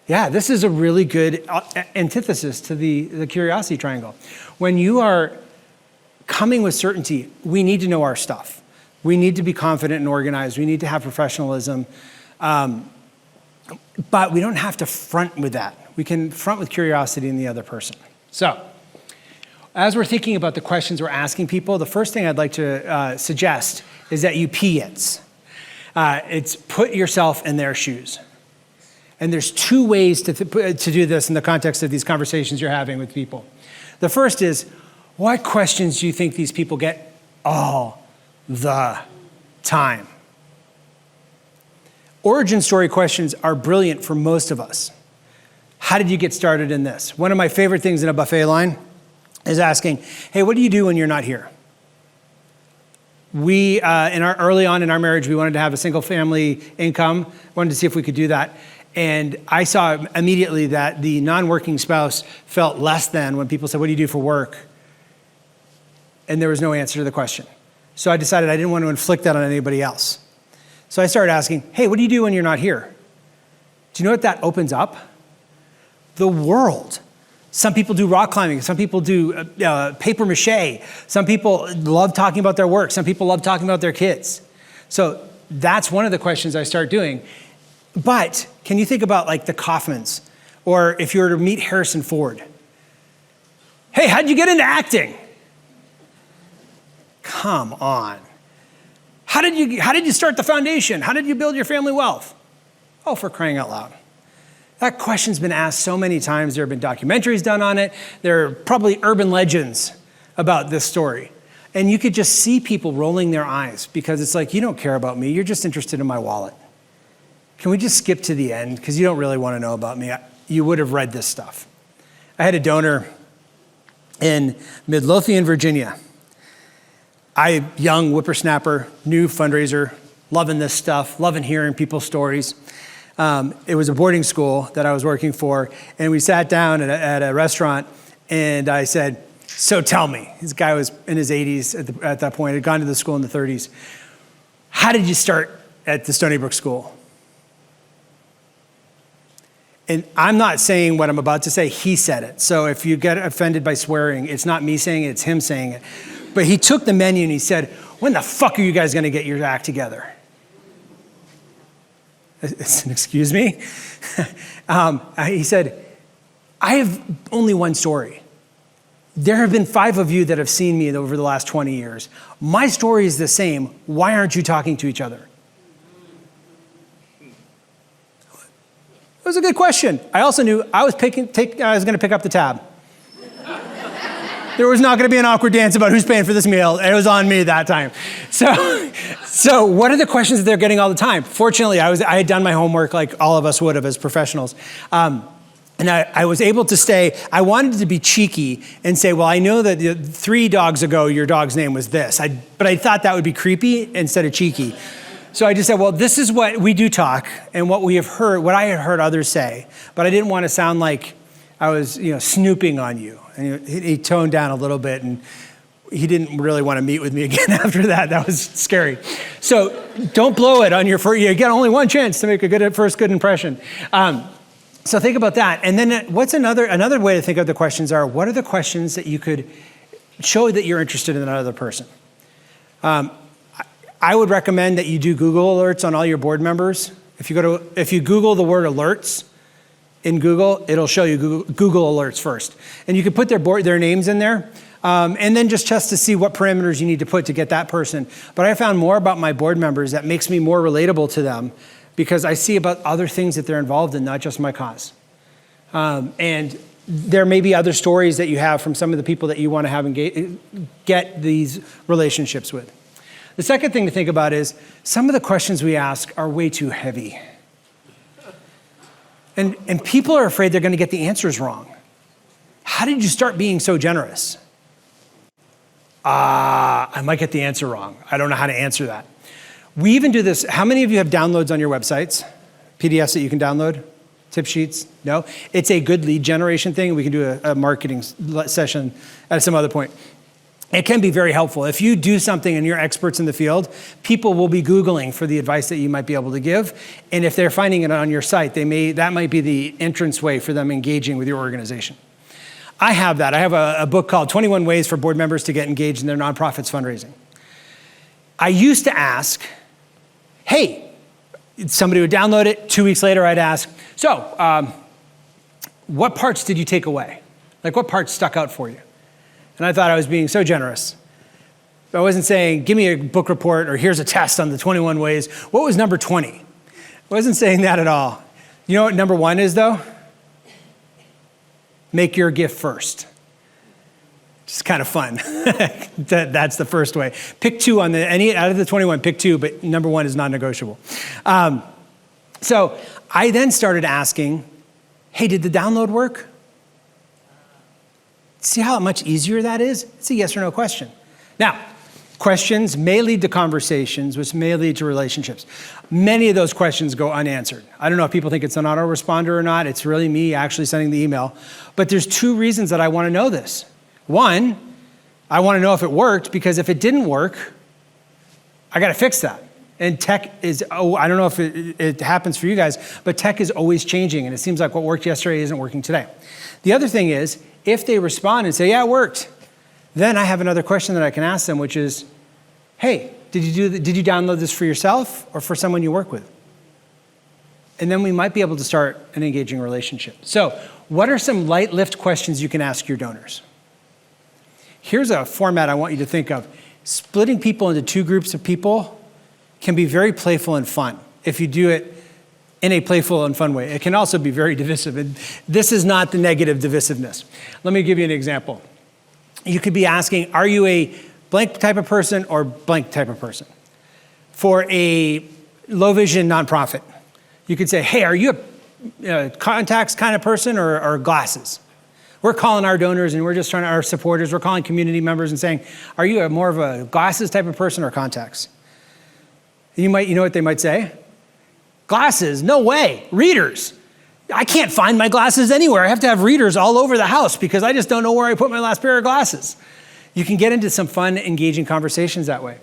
Yeah, this is a really good antithesis to the curiosity triangle. When you are coming with certainty, we need to know our stuff. We need to be confident and organized. We need to have professionalism. But we don't have to front with that. We can front with curiosity in the other person. So, as we're thinking about the questions we're asking people, the first thing I'd like to suggest is that you PITS. It's put yourself in their shoes. And there's two ways to do this in the context of these conversations you're having with people. The first is, what questions do you think these people get all the time? Origin story questions are brilliant for most of us. How did you get started in this? One of my favorite things in a buffet line is asking, hey, what do you do when you're not here? We, early on in our marriage, we wanted to have a single family income, wanted to see if we could do that. And I saw immediately that the non-working spouse felt less than when people said, what do you do for work? And there was no answer to the question. So I decided I didn't want to inflict that on anybody else. So I started asking, hey, what do you do when you're not here? Do you know what that opens up? The world. Some people do rock climbing. Some people do paper mache. Some people love talking about their work. Some people love talking about their kids. So that's one of the questions I start doing. But can you think about like the Kaufmans, or if you were to meet Harrison Ford? Hey, how'd you get into acting? Come on. How did you start the foundation? How did you build your family wealth? Oh, for crying out loud. That question's been asked so many times. There have been documentaries done on it. There are probably urban legends about this story. And you could just see people rolling their eyes because it's like, you don't care about me. You're just interested in my wallet. Can we just skip to the end? Because you don't really want to know about me. You would have read this stuff. I had a donor in Midlothian, Virginia. Young whippersnapper, new fundraiser, loving this stuff, loving hearing people's stories. It was a boarding school that I was working for, and we sat down at a restaurant, and I said, so tell me, this guy was in his 80s at that point, had gone to the school in the 30s. How did you start at the Stony Brook School? And I'm not saying what I'm about to say, he said it. So if you get offended by swearing, it's not me saying it, it's him saying it. But he took the menu and he said, when the fuck are you guys gonna get your act together? Excuse me? He said, I have only one story. There have been 5 of you that have seen me over the last 20 years. My story is the same. Why aren't you talking to each other? It was a good question. I also knew I was going to pick up the tab. There was not going to be an awkward dance about who's paying for this meal. It was on me that time. So what are the questions that they're getting all the time? Fortunately, I had done my homework like all of us would have as professionals. And I was able to stay. I wanted to be cheeky and say, well, I know that 3 dogs ago, your dog's name was this. But I thought that would be creepy instead of cheeky. So I just said, well, this is what we do talk and what we have heard, what I had heard others say. But I didn't want to sound like I was, snooping on you. And he toned down a little bit, and he didn't really want to meet with me again after that. That was scary. So don't blow it on your first. You get only one chance to make a first good impression. So think about that. And then what's another way to think of the questions are, what are the questions that you could show that you're interested in another person? I would recommend that you do Google alerts on all your board members. If you Google the word alerts in Google, it'll show you Google alerts first. And you can put their names in there, and then just test to see what parameters you need to put to get that person. But I found more about my board members that makes me more relatable to them because I see about other things that they're involved in, not just my cause. And there may be other stories that you have from some of the people that you want to have get these relationships with. The second thing to think about is some of the questions we ask are way too heavy. And people are afraid they're going to get the answers wrong. How did you start being so generous? I might get the answer wrong. I don't know how to answer that. We even do this. How many of you have downloads on your websites? PDFs that you can download? Tip sheets? No? It's a good lead generation thing. We can do a marketing session at some other point. It can be very helpful. If you do something and you're experts in the field, people will be Googling for the advice that you might be able to give. And if they're finding it on your site, that might be the entrance way for them engaging with your organization. I have that. I have a book called 21 Ways for Board Members to Get Engaged in Their Nonprofits Fundraising. I used to ask, hey, somebody would download it. 2 weeks later, I'd ask, so what parts did you take away? Like what parts stuck out for you? And I thought I was being so generous. I wasn't saying, give me a book report or here's a test on the 21 ways. What was number 20? I wasn't saying that at all. You know what number 1 is though? Make your gift first. It's kind of fun. That's the first way. Pick 2 on out of the 21, pick 2, but number 1 is non-negotiable. So I then started asking, hey, did the download work? See how much easier that is? It's a yes or no question. Now, questions may lead to conversations, which may lead to relationships. Many of those questions go unanswered. I don't know if people think it's an autoresponder or not. It's really me actually sending the email. But there's 2 reasons that I want to know this. 1, I want to know if it worked, because if it didn't work, I got to fix that. And tech is, I don't know if it happens for you guys, but tech is always changing, and it seems like what worked yesterday isn't working today. The other thing is, if they respond and say, yeah, it worked, then I have another question that I can ask them, which is, hey, did you download this for yourself or for someone you work with? And then we might be able to start an engaging relationship. So what are some light lift questions you can ask your donors? Here's a format I want you to think of. Splitting people into 2 groups of people can be very playful and fun if you do it in a playful and fun way. It can also be very divisive. And this is not the negative divisiveness. Let me give you an example. You could be asking, are you a blank type of person or blank type of person? For a low vision nonprofit, you could say, hey, are you a contacts kind of person or glasses? We're calling our donors and we're just trying to, our supporters, we're calling community members and saying, are you more of a glasses type of person or contacts? You know what they might say? Glasses, no way. Readers. I can't find my glasses anywhere. I have to have readers all over the house because I just don't know where I put my last pair of glasses. You can get into some fun, engaging conversations that way.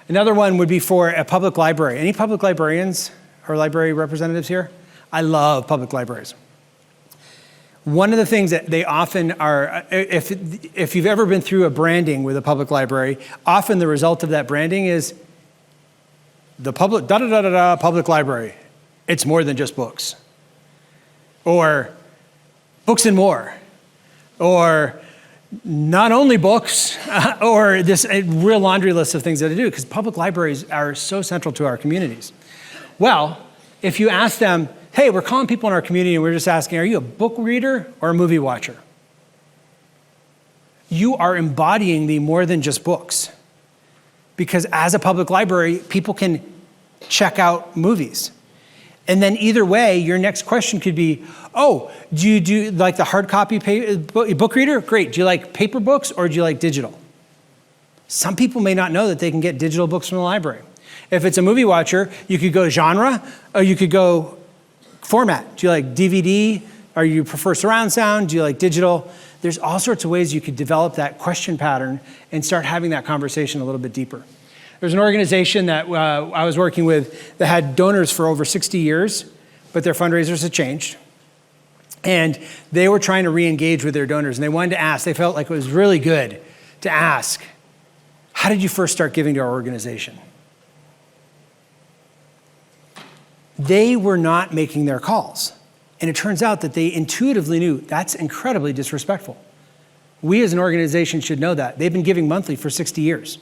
Another one would be for a public library. Any public librarians or library representatives here? I love public libraries. One of the things that they often are, if you've ever been through a branding with a public library, often the result of that branding is the public, public library. It's more than just books. Or books and more. Or not only books, or this real laundry list of things that they do, because public libraries are so central to our communities. Well, if you ask them, hey, we're calling people in our community and we're just asking, are you a book reader or a movie watcher? You are embodying the more than just books. Because as a public library, people can check out movies. And then either way, your next question could be, oh, do you do like the hard copy book reader? Great. Do you like paper books or do you like digital? Some people may not know that they can get digital books from the library. If it's a movie watcher, you could go genre or you could go format. Do you like DVD? Or you prefer surround sound? Do you like digital? There's all sorts of ways you could develop that question pattern and start having that conversation a little bit deeper. There's an organization that I was working with that had donors for over 60 years, but their fundraisers had changed. And they were trying to re-engage with their donors, and they wanted to ask, they felt like it was really good to ask, how did you first start giving to our organization? They were not making their calls. And it turns out that they intuitively knew that's incredibly disrespectful. We as an organization should know that. They've been giving monthly for 60 years.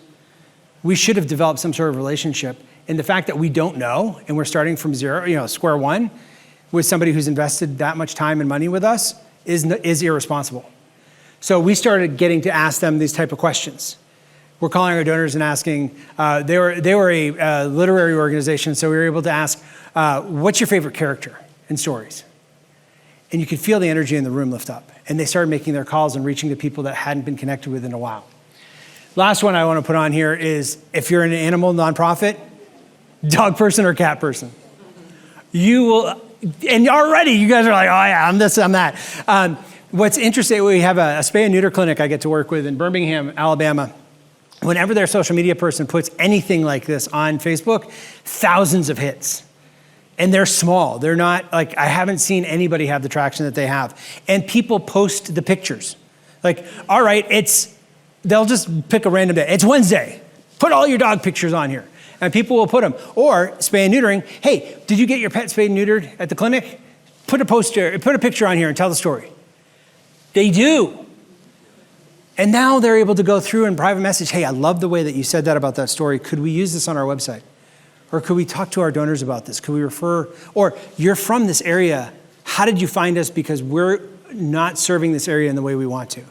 We should have developed some sort of relationship. And the fact that we don't know, and we're starting from zero, square one, with somebody who's invested that much time and money with us is irresponsible. So we started getting to ask them these type of questions. We're calling our donors and asking, they were a literary organization, so we were able to ask, what's your favorite character in stories? And you could feel the energy in the room lift up. And they started making their calls and reaching to people that hadn't been connected with in a while. Last one I want to put on here is, if you're an animal nonprofit, dog person or cat person. You will, and already you guys are like, oh yeah, I'm this, I'm that. What's interesting, we have a spay and neuter clinic I get to work with in Birmingham, Alabama. Whenever their social media person puts anything like this on Facebook, thousands of hits. And they're small. They're not, like, I haven't seen anybody have the traction that they have. And people post the pictures. Like, all right, they'll just pick a random day. It's Wednesday. Put all your dog pictures on here. And people will put them. Or spay and neutering. Hey, did you get your pet spayed and neutered at the clinic? Put a picture on here and tell the story. They do. And now they're able to go through and private message, hey, I love the way that you said that about that story. Could we use this on our website? Or could we talk to our donors about this? Could we refer, or you're from this area. How did you find us? Because we're not serving this area in the way we want to.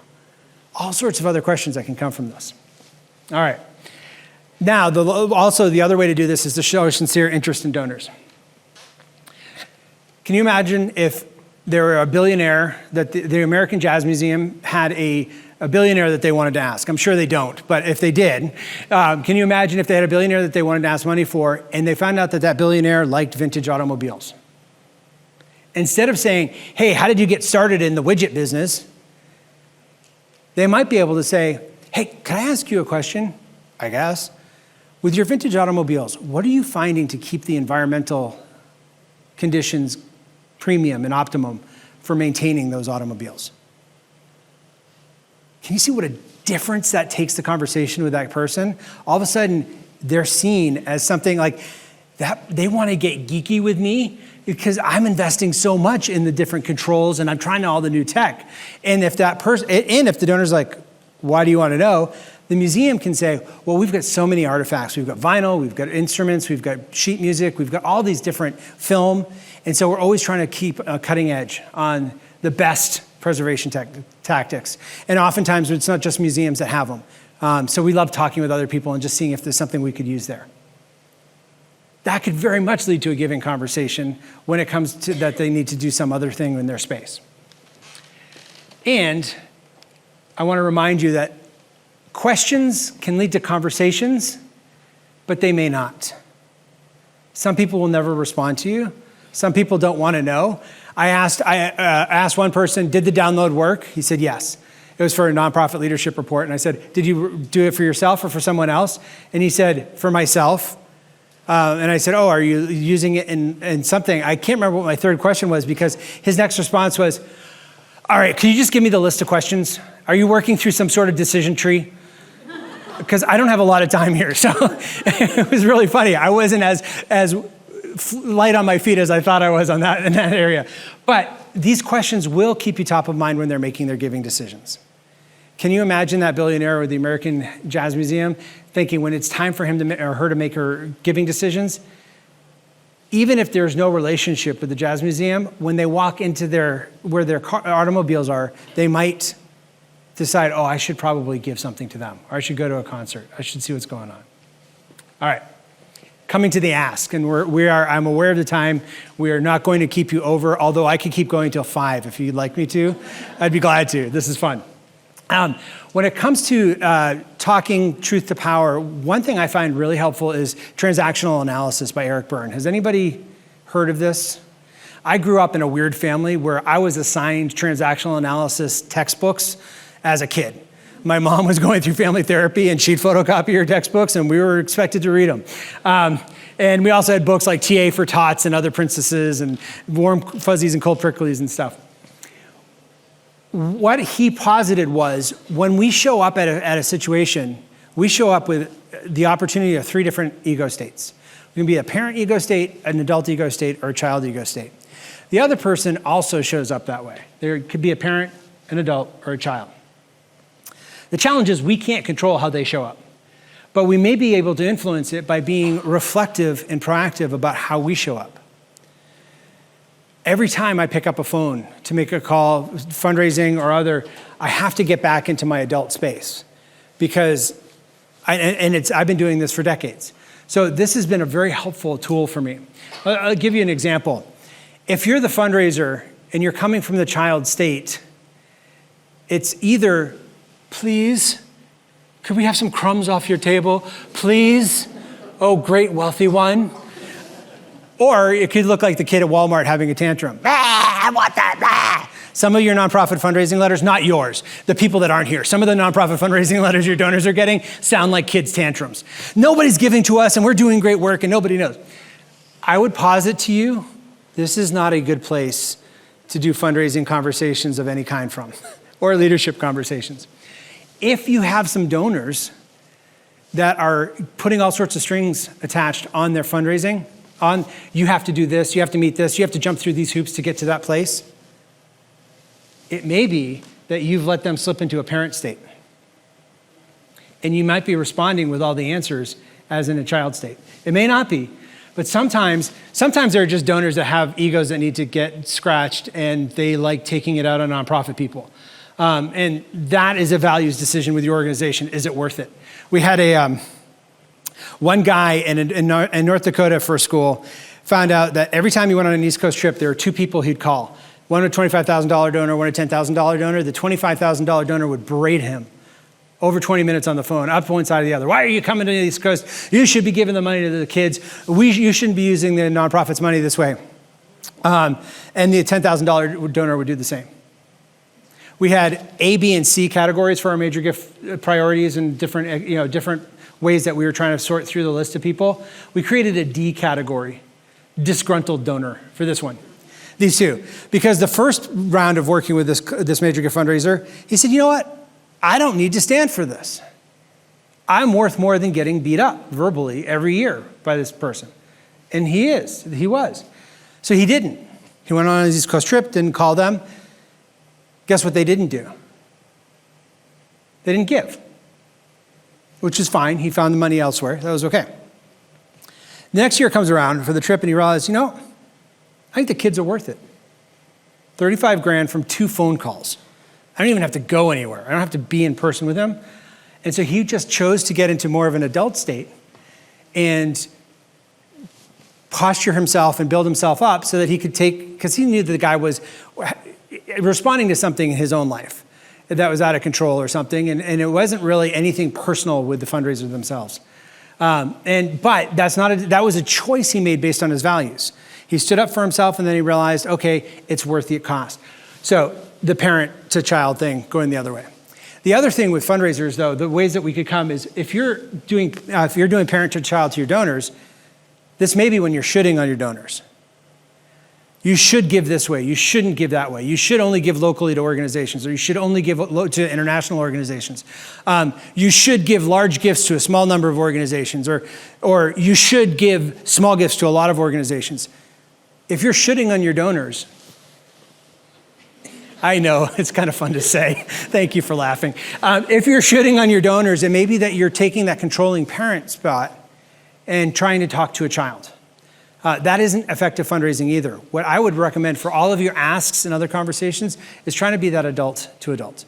All sorts of other questions that can come from this. All right. Now, also the other way to do this is to show sincere interest in donors. Can you imagine if there were a billionaire that the American Jazz Museum had a billionaire that they wanted to ask? I'm sure they don't, but if they did, can you imagine if they had a billionaire that they wanted to ask money for, and they found out that that billionaire liked vintage automobiles? Instead of saying, hey, how did you get started in the widget business? They might be able to say, hey, can I ask you a question? I guess. With your vintage automobiles, what are you finding to keep the environmental conditions premium and optimum for maintaining those automobiles? Can you see what a difference that takes the conversation with that person? All of a sudden, they're seen as something like that. They want to get geeky with me because I'm investing so much in the different controls and I'm trying all the new tech. And if that person, and if the donor's like, why do you want to know? The museum can say, well, we've got so many artifacts. We've got vinyl, we've got instruments, we've got sheet music, we've got all these different film. And so we're always trying to keep a cutting edge on the best preservation tactics. And oftentimes it's not just museums that have them. So we love talking with other people and just seeing if there's something we could use there. That could very much lead to a giving conversation when it comes to that they need to do some other thing in their space. And I want to remind you that questions can lead to conversations, but they may not. Some people will never respond to you. Some people don't want to know. I asked one person, did the download work? He said yes. It was for a nonprofit leadership report. And I said, did you do it for yourself or for someone else? And he said, for myself. And I said, oh, are you using it in something? I can't remember what my third question was because his next response was, all right, can you just give me the list of questions? Are you working through some sort of decision tree? Because I don't have a lot of time here. So it was really funny. I wasn't as light on my feet as I thought I was in that area. But these questions will keep you top of mind when they're making their giving decisions. Can you imagine that billionaire with the American Jazz Museum thinking when it's time for him or her to make her giving decisions, even if there's no relationship with the Jazz Museum, when they walk into where their automobiles are, they might decide, oh, I should probably give something to them, or I should go to a concert. I should see what's going on. All right, coming to the ask, and I'm aware of the time. We are not going to keep you over, although I could keep going till 5 if you'd like me to. I'd be glad to. This is fun. When it comes to talking truth to power, one thing I find really helpful is transactional analysis by Eric Berne. Has anybody heard of this? I grew up in a weird family where I was assigned transactional analysis textbooks as a kid. My mom was going through family therapy and she'd photocopy her textbooks and we were expected to read them. And we also had books like TA for Tots and Other Princesses and Warm Fuzzies and Cold Pricklies and stuff. What he posited was when we show up at a situation, we show up with the opportunity of 3 different ego states. We can be a parent ego state, an adult ego state, or a child ego state. The other person also shows up that way. There could be a parent, an adult, or a child. The challenge is we can't control how they show up, but we may be able to influence it by being reflective and proactive about how we show up. Every time I pick up a phone to make a call, fundraising or other, I have to get back into my adult space because I've been doing this for decades. So this has been a very helpful tool for me. I'll give you an example. If you're the fundraiser and you're coming from the child state, it's either, please, could we have some crumbs off your table? Please, oh, great wealthy one. Or it could look like the kid at Walmart having a tantrum. I want that. Some of your nonprofit fundraising letters, not yours, the people that aren't here. Some of the nonprofit fundraising letters your donors are getting sound like kids' tantrums. Nobody's giving to us and we're doing great work and nobody knows. I would posit to you, this is not a good place to do fundraising conversations of any kind from, or leadership conversations. If you have some donors that are putting all sorts of strings attached on their fundraising, you have to do this, you have to meet this, you have to jump through these hoops to get to that place, it may be that you've let them slip into a parent state. And you might be responding with all the answers as in a child state. It may not be, but sometimes there are just donors that have egos that need to get scratched and they like taking it out on nonprofit people. And that is a values decision with your organization. Is it worth it? We had one guy in North Dakota for a school found out that every time he went on an East Coast trip, there were 2 people he'd call. One a $25,000 donor, one a $10,000 donor. The $25,000 donor would berate him over 20 minutes on the phone, up one side or the other. Why are you coming to the East Coast? You should be giving the money to the kids. You shouldn't be using the nonprofits' money this way. And the $10,000 donor would do the same. We had A, B, and C categories for our major gift priorities and different ways that we were trying to sort through the list of people. We created a D category, disgruntled donor, for this one. These 2. Because the first round of working with this major gift fundraiser, he said, you know what? I don't need to stand for this. I'm worth more than getting beat up verbally every year by this person. And he was. So he didn't. He went on his East Coast trip, didn't call them. Guess what they didn't do? They didn't give. which is fine. He found the money elsewhere. That was okay. The next year comes around for the trip, and he realized, I think the kids are worth it. 35 grand from 2 phone calls. I don't even have to go anywhere. I don't have to be in person with them. And so he just chose to get into more of an adult state and posture himself and build himself up so that he could take, because he knew that the guy was responding to something in his own life that was out of control or something, and it wasn't really anything personal with the fundraisers themselves. But that was a choice he made based on his values. He stood up for himself, and then he realized, okay, it's worth the cost. So the parent to child thing going the other way. The other thing with fundraisers, though, the ways that we could come is if you're doing parent to child to your donors, this may be when you're shitting on your donors. You should give this way. You shouldn't give that way. You should only give locally to organizations, or you should only give to international organizations. You should give large gifts to a small number of organizations, or you should give small gifts to a lot of organizations. If you're shitting on your donors, I know, it's kind of fun to say. Thank you for laughing. If you're shitting on your donors, it may be that you're taking that controlling parent spot and trying to talk to a child. That isn't effective fundraising either. What I would recommend for all of your asks and other conversations is trying to be that adult to adult.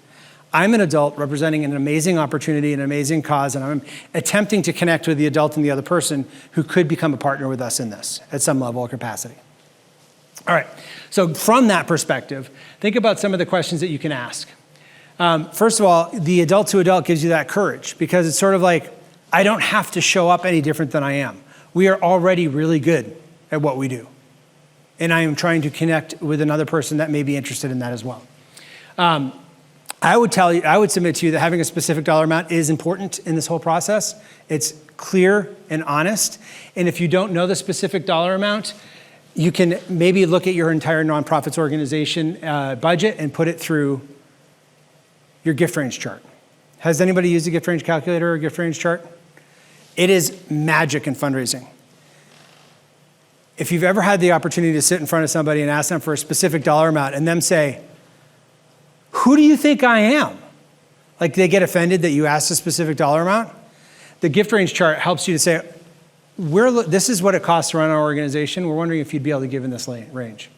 I'm an adult representing an amazing opportunity, an amazing cause, and I'm attempting to connect with the adult and the other person who could become a partner with us in this at some level or capacity. All right, so from that perspective, think about some of the questions that you can ask. First of all, the adult to adult gives you that courage, because it's sort of like, I don't have to show up any different than I am. We are already really good at what we do. And I am trying to connect with another person that may be interested in that as well. I would submit to you that having a specific dollar amount is important in this whole process. It's clear and honest. And if you don't know the specific dollar amount, you can maybe look at your entire nonprofits organization budget and put it through your gift range chart. Has anybody used a gift range calculator or gift range chart? It is magic in fundraising. If you've ever had the opportunity to sit in front of somebody and ask them for a specific dollar amount and them say, who do you think I am? Like they get offended that you asked a specific dollar amount. The gift range chart helps you to say, this is what it costs to run our organization. We're wondering if you'd be able to give in this range.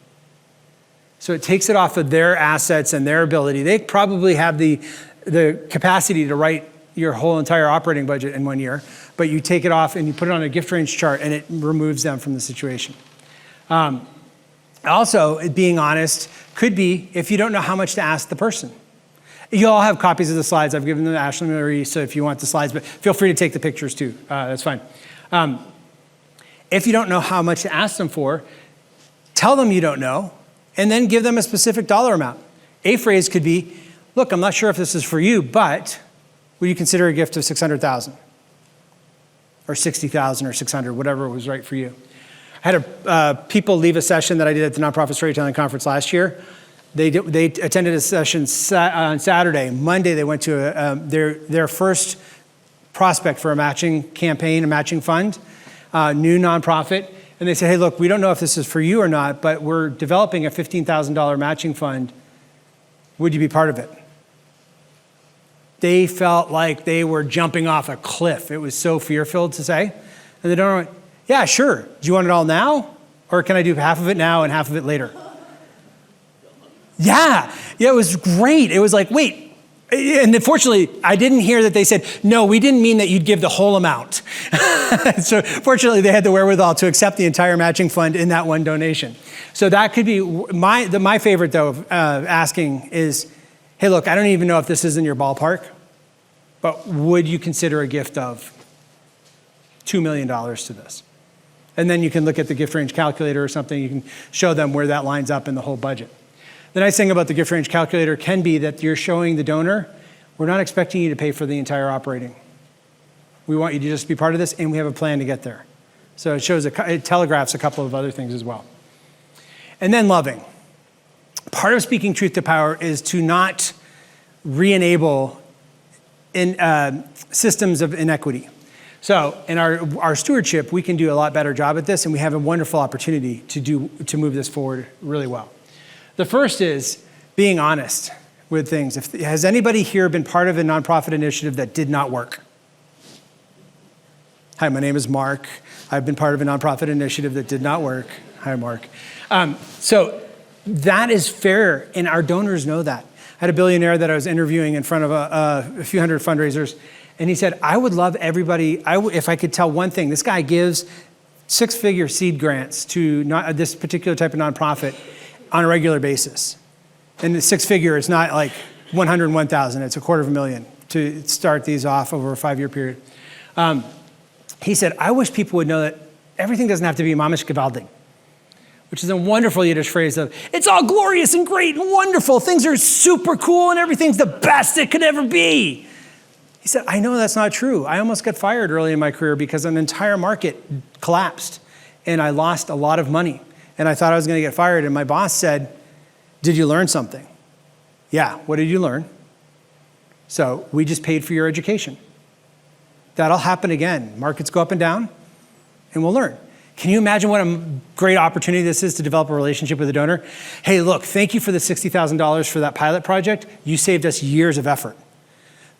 So it takes it off of their assets and their ability. They probably have the capacity to write your whole entire operating budget in 1 year, but you take it off and you put it on a gift range chart and it removes them from the situation. Also, being honest could be if you don't know how much to ask the person. You all have copies of the slides. I've given them to Ashley Marie, so if you want the slides, but feel free to take the pictures too. That's fine. If you don't know how much to ask them for, tell them you don't know, and then give them a specific dollar amount. A phrase could be, look, I'm not sure if this is for you, but would you consider a gift of $600,000 or $60,000 or $600, whatever was right for you? I had people leave a session that I did at the Nonprofit Storytelling Conference last year. They attended a session on Saturday. Monday, they went to their first prospect for a matching campaign, a matching fund, new nonprofit. And they said, hey, look, we don't know if this is for you or not, but we're developing a $15,000 matching fund. Would you be part of it? They felt like they were jumping off a cliff. It was so fear-filled to say. And the donor went, yeah, sure. Do you want it all now? Or can I do half of it now and half of it later? Yeah, it was great. It was like, wait. And unfortunately, I didn't hear that they said, no, we didn't mean that you'd give the whole amount. So fortunately, they had the wherewithal to accept the entire matching fund in that one donation. So that could be, my favorite though, of asking is, hey, look, I don't even know if this is in your ballpark, but would you consider a gift of $2 million to this? And then you can look at the gift range calculator or something. You can show them where that lines up in the whole budget. The nice thing about the gift range calculator can be that you're showing the donor, we're not expecting you to pay for the entire operating. We want you to just be part of this, and we have a plan to get there. So it telegraphs a couple of other things as well. And then loving. Part of speaking truth to power is to not re-enable systems of inequity. So in our stewardship, we can do a lot better job at this, and we have a wonderful opportunity to move this forward really well. The first is being honest with things. Has anybody here been part of a nonprofit initiative that did not work? Hi, my name is Marc. I've been part of a nonprofit initiative that did not work. Hi, Marc. So that is fair, and our donors know that. I had a billionaire that I was interviewing in front of a few hundred fundraisers, and he said, I would love everybody, if I could tell one thing, this guy gives six-figure seed grants to this particular type of nonprofit on a regular basis. And the six-figure is not like 101,000, it's $250,000 to start these off over a 5-year period. He said, I wish people would know that everything doesn't have to be mamish gewaldig, which is a wonderful Yiddish phrase of, it's all glorious and great and wonderful. Things are super cool and everything's the best it could ever be. He said, I know that's not true. I almost got fired early in my career because an entire market collapsed and I lost a lot of money. And I thought I was going to get fired. And my boss said, did you learn something? Yeah, what did you learn? So we just paid for your education. That'll happen again. Markets go up and down, and we'll learn. Can you imagine what a great opportunity this is to develop a relationship with a donor? Hey, look, thank you for the $60,000 for that pilot project. You saved us years of effort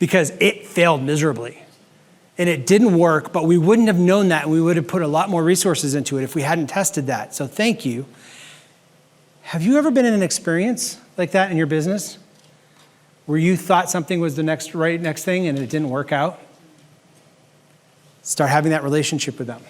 because it failed miserably. And it didn't work, but we wouldn't have known that, and we would have put a lot more resources into it if we hadn't tested that. So thank you. Have you ever been in an experience like that in your business where you thought something was the next thing and it didn't work out? Start having that relationship with them.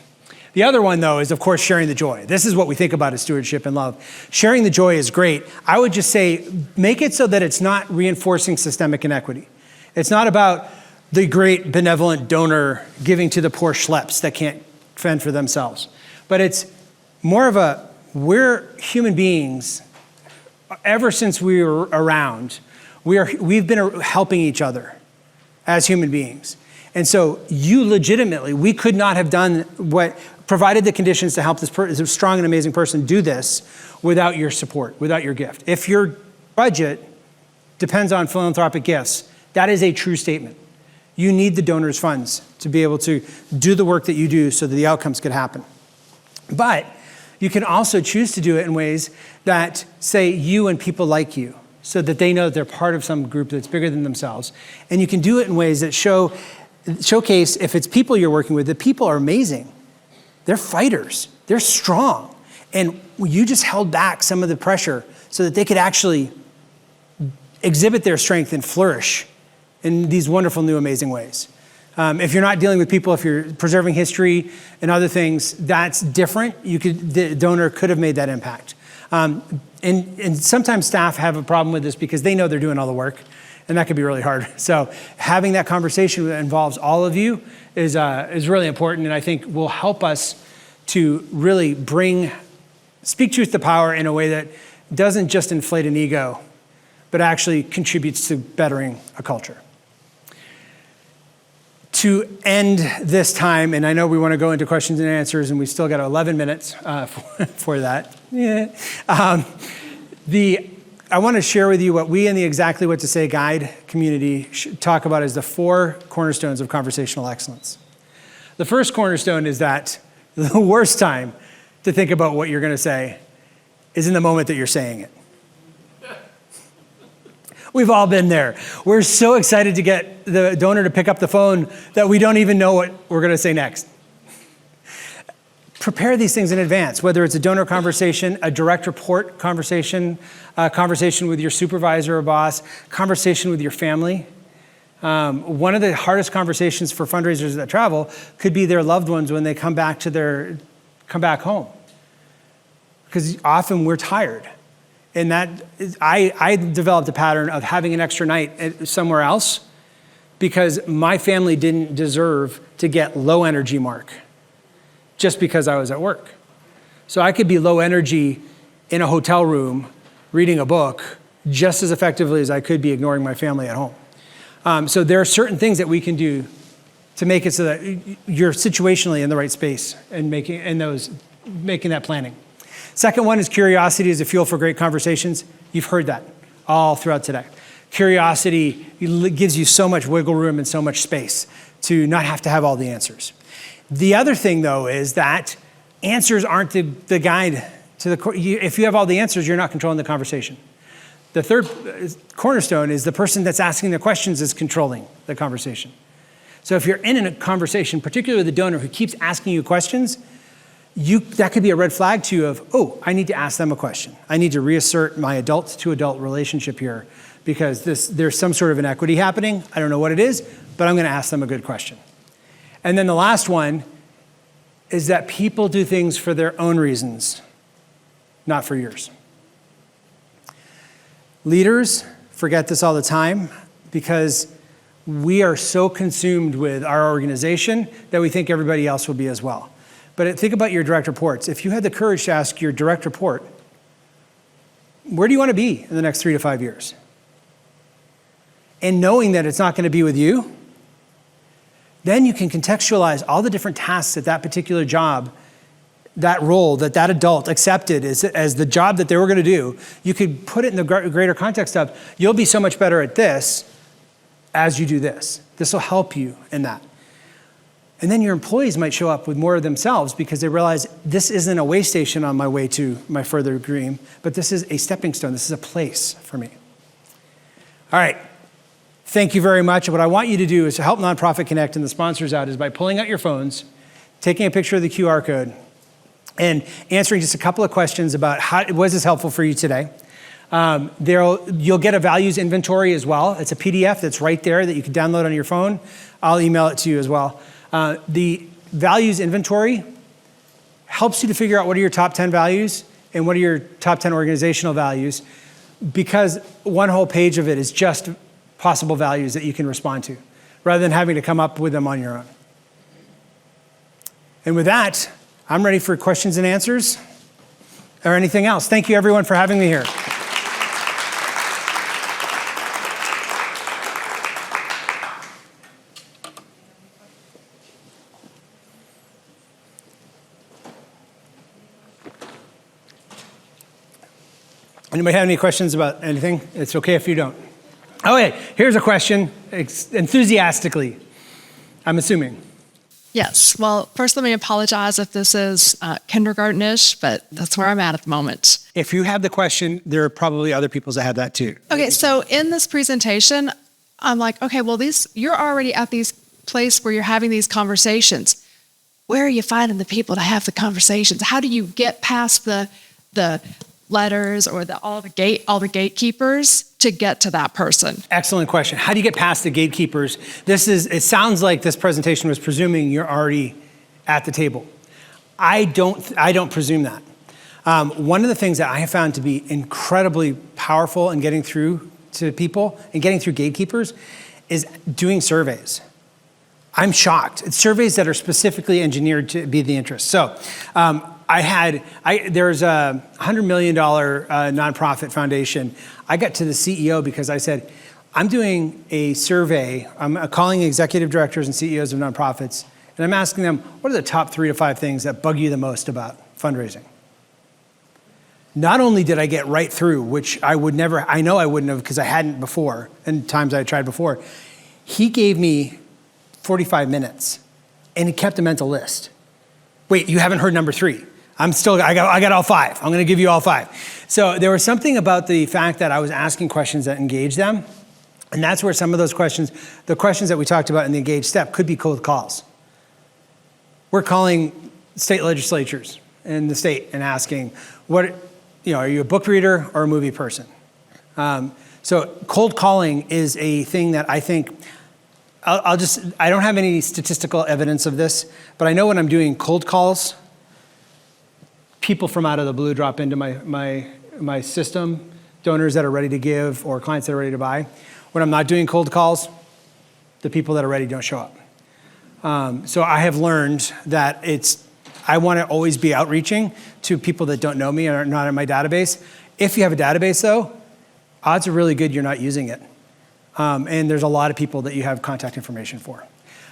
The other one, though, is, of course, sharing the joy. This is what we think about as stewardship and love. Sharing the joy is great. I would just say, make it so that it's not reinforcing systemic inequity. It's not about the great benevolent donor giving to the poor schleps that can't fend for themselves. But it's more of we're human beings. Ever since we were around, we've been helping each other as human beings. And so we could not have done provided the conditions to help this strong and amazing person do this without your support, without your gift. If your budget depends on philanthropic gifts, that is a true statement. You need the donor's funds to be able to do the work that you do so that the outcomes could happen. But you can also choose to do it in ways that say you and people like you, so that they know that they're part of some group that's bigger than themselves. And you can do it in ways that showcase, if it's people you're working with, that people are amazing. They're fighters. They're strong. And you just held back some of the pressure so that they could actually exhibit their strength and flourish in these wonderful, new, amazing ways. If you're not dealing with people, if you're preserving history and other things, that's different. The donor could have made that impact. And sometimes staff have a problem with this because they know they're doing all the work, and that can be really hard. So having that conversation that involves all of you is really important, and I think will help us to really speak truth to power in a way that doesn't just inflate an ego, but actually contributes to bettering a culture. To end this time, and I know we want to go into questions and answers, and we still got 11 minutes for that. Yeah. I want to share with you what we in the Exactly What to Say Guide community talk about as the 4 cornerstones of conversational excellence. The first cornerstone is that the worst time to think about what you're going to say is in the moment that you're saying it. We've all been there. We're so excited to get the donor to pick up the phone that we don't even know what we're going to say next. Prepare these things in advance, whether it's a donor conversation, a direct report conversation, a conversation with your supervisor or boss, conversation with your family. One of the hardest conversations for fundraisers that travel could be their loved ones when they come back home. Because often we're tired. And I developed a pattern of having an extra night somewhere else because my family didn't deserve to get low energy Marc just because I was at work. So I could be low energy in a hotel room reading a book just as effectively as I could be ignoring my family at home. So there are certain things that we can do to make it so that you're situationally in the right space and making that planning. Second one is curiosity is a fuel for great conversations. You've heard that all throughout today. Curiosity gives you so much wiggle room and so much space to not have to have all the answers. The other thing, though, is that answers aren't the guide to the. If you have all the answers, you're not controlling the conversation. The third cornerstone is the person that's asking the questions is controlling the conversation. So if you're in a conversation, particularly with a donor who keeps asking you questions, that could be a red flag to you of, oh, I need to ask them a question. I need to reassert my adult-to-adult relationship here because there's some sort of inequity happening. I don't know what it is, but I'm going to ask them a good question. And then the last one is that people do things for their own reasons, not for yours. Leaders forget this all the time because we are so consumed with our organization that we think everybody else will be as well. But think about your direct reports. If you had the courage to ask your direct report, where do you want to be in the next 3 to 5 years? And knowing that it's not going to be with you, then you can contextualize all the different tasks at that particular job, that role that adult accepted as the job that they were going to do. You could put it in the greater context of, you'll be so much better at this as you do this. This will help you in that. And then your employees might show up with more of themselves because they realize this isn't a way station on my way to my further dream, but this is a stepping stone. This is a place for me. All right. Thank you very much. What I want you to do is to help Nonprofit Connect and the sponsors out is by pulling out your phones, taking a picture of the QR code, and answering just a couple of questions about how was this helpful for you today. You'll get a values inventory as well. It's a PDF that's right there that you can download on your phone. I'll email it to you as well. The values inventory helps you to figure out what are your top 10 values and what are your top 10 organizational values, because one whole page of it is just possible values that you can respond to, rather than having to come up with them on your own. And with that, I'm ready for questions and answers or anything else. Thank you everyone for having me here. Anybody have any questions about anything? It's okay if you don't. Okay, here's a question, enthusiastically, I'm assuming. Yes. Well, first let me apologize if this is kindergarten-ish, but that's where I'm at the moment. If you have the question, there are probably other people that have that too. Okay, so in this presentation, I'm like, okay, well, you're already at these place where you're having these conversations. Where are you finding the people to have the conversations? How do you get past the letters or all the gatekeepers to get to that person? Excellent question. How do you get past the gatekeepers? It sounds like this presentation was presuming you're already at the table. I don't presume that. One of the things that I have found to be incredibly powerful in getting through to people and getting through gatekeepers is doing surveys. I'm shocked. It's surveys that are specifically engineered to be the interest. So there's a $100 million nonprofit foundation. I got to the CEO because I said, I'm doing a survey. I'm calling executive directors and CEOs of nonprofits, and I'm asking them, what are the top 3 to 5 things that bug you the most about fundraising? Not only did I get right through, which I know I wouldn't have because I hadn't before, and times I had tried before. He gave me 45 minutes, and he kept a mental list. Wait, you haven't heard number 3. I got all 5. I'm going to give you all 5. So there was something about the fact that I was asking questions that engaged them. And that's where some of those questions, the questions that we talked about in the engaged step, could be cold calls. We're calling state legislatures in the state and asking, are you a book reader or a movie person? So cold calling is a thing that I think, I don't have any statistical evidence of this, but I know when I'm doing cold calls, people from out of the blue drop into my system, donors that are ready to give or clients that are ready to buy. When I'm not doing cold calls, the people that are ready don't show up. So I have learned that I want to always be outreaching to people that don't know me and are not in my database. If you have a database though, odds are really good you're not using it. And there's a lot of people that you have contact information for.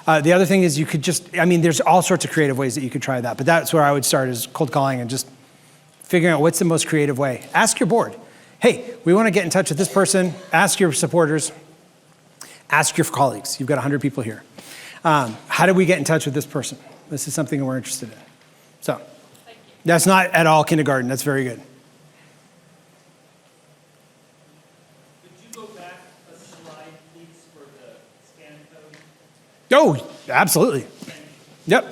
The other thing is you could there's all sorts of creative ways that you could try that, but that's where I would start is cold calling and just figuring out what's the most creative way. Ask your board. Hey, we want to get in touch with this person. Ask your supporters. Ask your colleagues. You've got 100 people here. How do we get in touch with this person? This is something we're interested in. So that's not at all kindergarten. That's very good. Oh, absolutely. Yep.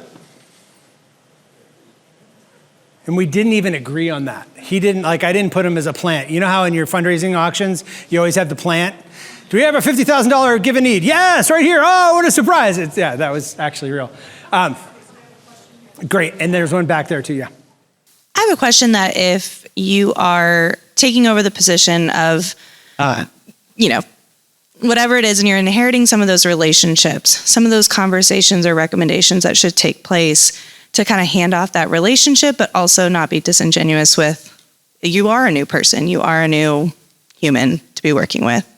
And we didn't even agree on that. He didn't, I didn't put him as a plant. You know how in your fundraising auctions, you always have the plant? Do we have a $50,000 give a need? Yes, right here. Oh, what a surprise. That was actually real. Great, and there's one back there too, yeah. I have a question that if you are taking over the position of, whatever it is, and you're inheriting some of those relationships, some of those conversations or recommendations that should take place to kind of hand off that relationship, but also not be disingenuous with, you are a new person, you are a new human to be working with.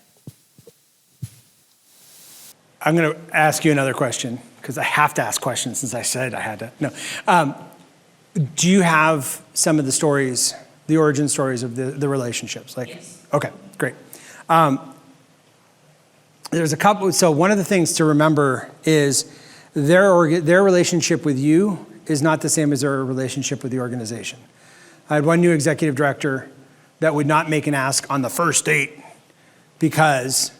I'm going to ask you another question, because I have to ask questions since I said I had to. No. Do you have some of the stories, the origin stories of the relationships? Yes. Okay, great. There's a couple, so one of the things to remember is their relationship with you is not the same as their relationship with the organization. I had one new executive director that would not make an ask on the first date because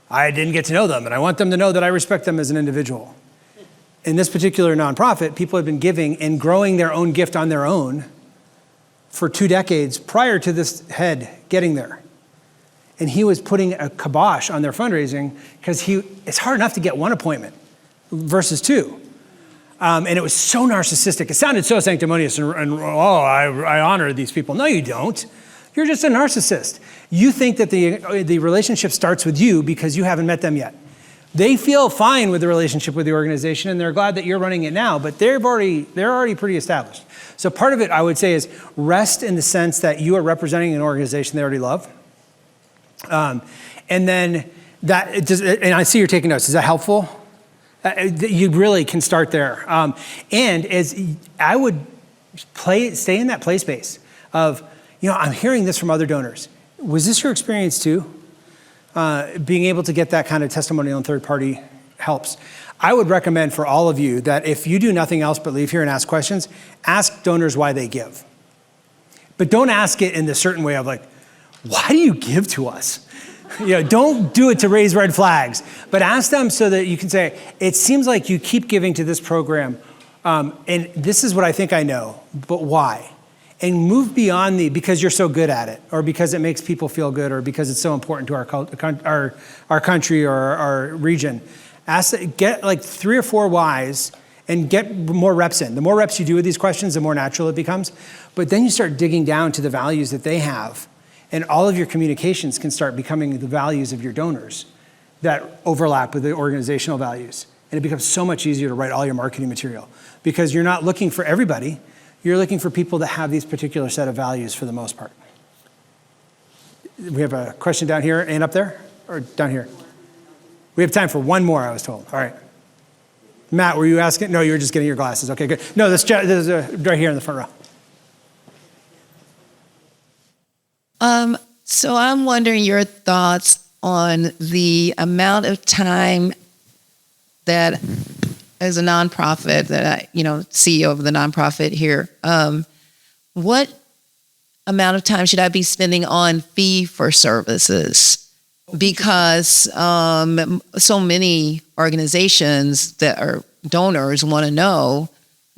I didn't get to know them, and I want them to know that I respect them as an individual. In this particular nonprofit, people have been giving and growing their own gift on their own for 2 decades prior to this head getting there. And he was putting a kibosh on their fundraising because it's hard enough to get 1 appointment versus 2. And it was so narcissistic. It sounded so sanctimonious and I honor these people. No, you don't. You're just a narcissist. You think that the relationship starts with you because you haven't met them yet. They feel fine with the relationship with the organization and they're glad that you're running it now, but they're already pretty established. So part of it, I would say, is rest in the sense that you are representing an organization they already love. And then and I see you're taking notes. Is that helpful? You really can start there. And as I would stay in that play space of, I'm hearing this from other donors. Was this your experience too? Being able to get that kind of testimonial and third party helps. I would recommend for all of you that if you do nothing else but leave here and ask questions, ask donors why they give. But don't ask it in the certain way of why do you give to us? Don't do it to raise red flags, but ask them so that you can say, it seems like you keep giving to this program, and this is what I think I know, but why? And move beyond because you're so good at it, or because it makes people feel good, or because it's so important to our country or our region. Get 3 or 4 whys and get more reps in. The more reps you do with these questions, the more natural it becomes. But then you start digging down to the values that they have. And all of your communications can start becoming the values of your donors that overlap with the organizational values. And it becomes so much easier to write all your marketing material because you're not looking for everybody. You're looking for people that have these particular set of values for the most part. We have a question down here and up there, or down here? We have time for one more, I was told. All right. Matt, were you asking? No, you were just getting your glasses. Okay, good. No, this is right here in the front row. So I'm wondering your thoughts on the amount of time that, as a nonprofit, that CEO of the nonprofit here, what amount of time should I be spending on fee for services? Because so many organizations that are donors want to know,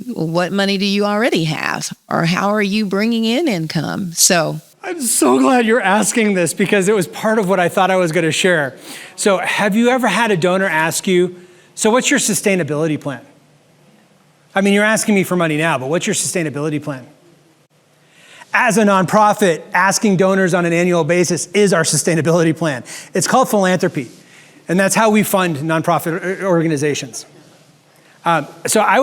what money do you already have, or how are you bringing in income? So I'm so glad you're asking this because it was part of what I thought I was going to share. So have you ever had a donor ask you, so what's your sustainability plan? I mean, you're asking me for money now, but what's your sustainability plan? As a nonprofit, asking donors on an annual basis is our sustainability plan. It's called philanthropy, and that's how we fund nonprofit organizations. So I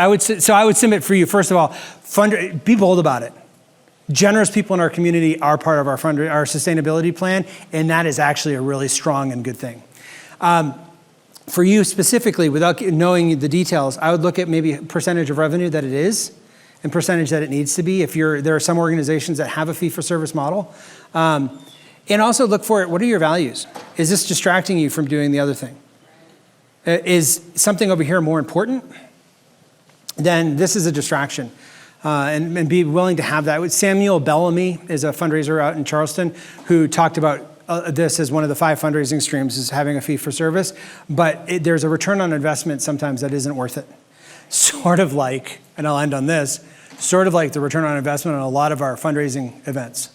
would submit for you, first of all, be bold about it. Generous people in our community are part of our sustainability plan, and that is actually a really strong and good thing. For you specifically, without knowing the details, I would look at maybe percentage of revenue that it is and percentage that it needs to be. There are some organizations that have a fee-for-service model. And also look for it, what are your values? Is this distracting you from doing the other thing? Is something over here more important? Then this is a distraction. And be willing to have that. Samuel Bellamy is a fundraiser out in Charleston who talked about this as one of the 5 fundraising streams is having a fee for service, but there's a return on investment sometimes that isn't worth it. Sort of like, and I'll end on this, sort of like the return on investment on a lot of our fundraising events.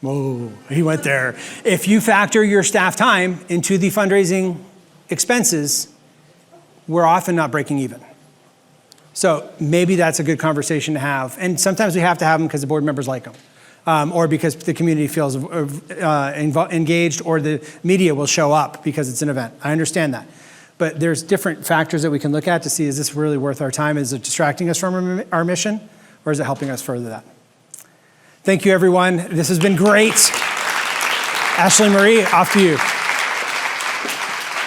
Whoa, he went there. If you factor your staff time into the fundraising expenses, we're often not breaking even. So maybe that's a good conversation to have. And sometimes we have to have them because the board members like them, or because the community feels engaged, or the media will show up because it's an event. I understand that. But there's different factors that we can look at to see, is this really worth our time? Is it distracting us from our mission, or is it helping us further that? Thank you, everyone. This has been great. Ashley Marie, off to you.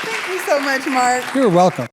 Thank you so much, Mark. You're welcome.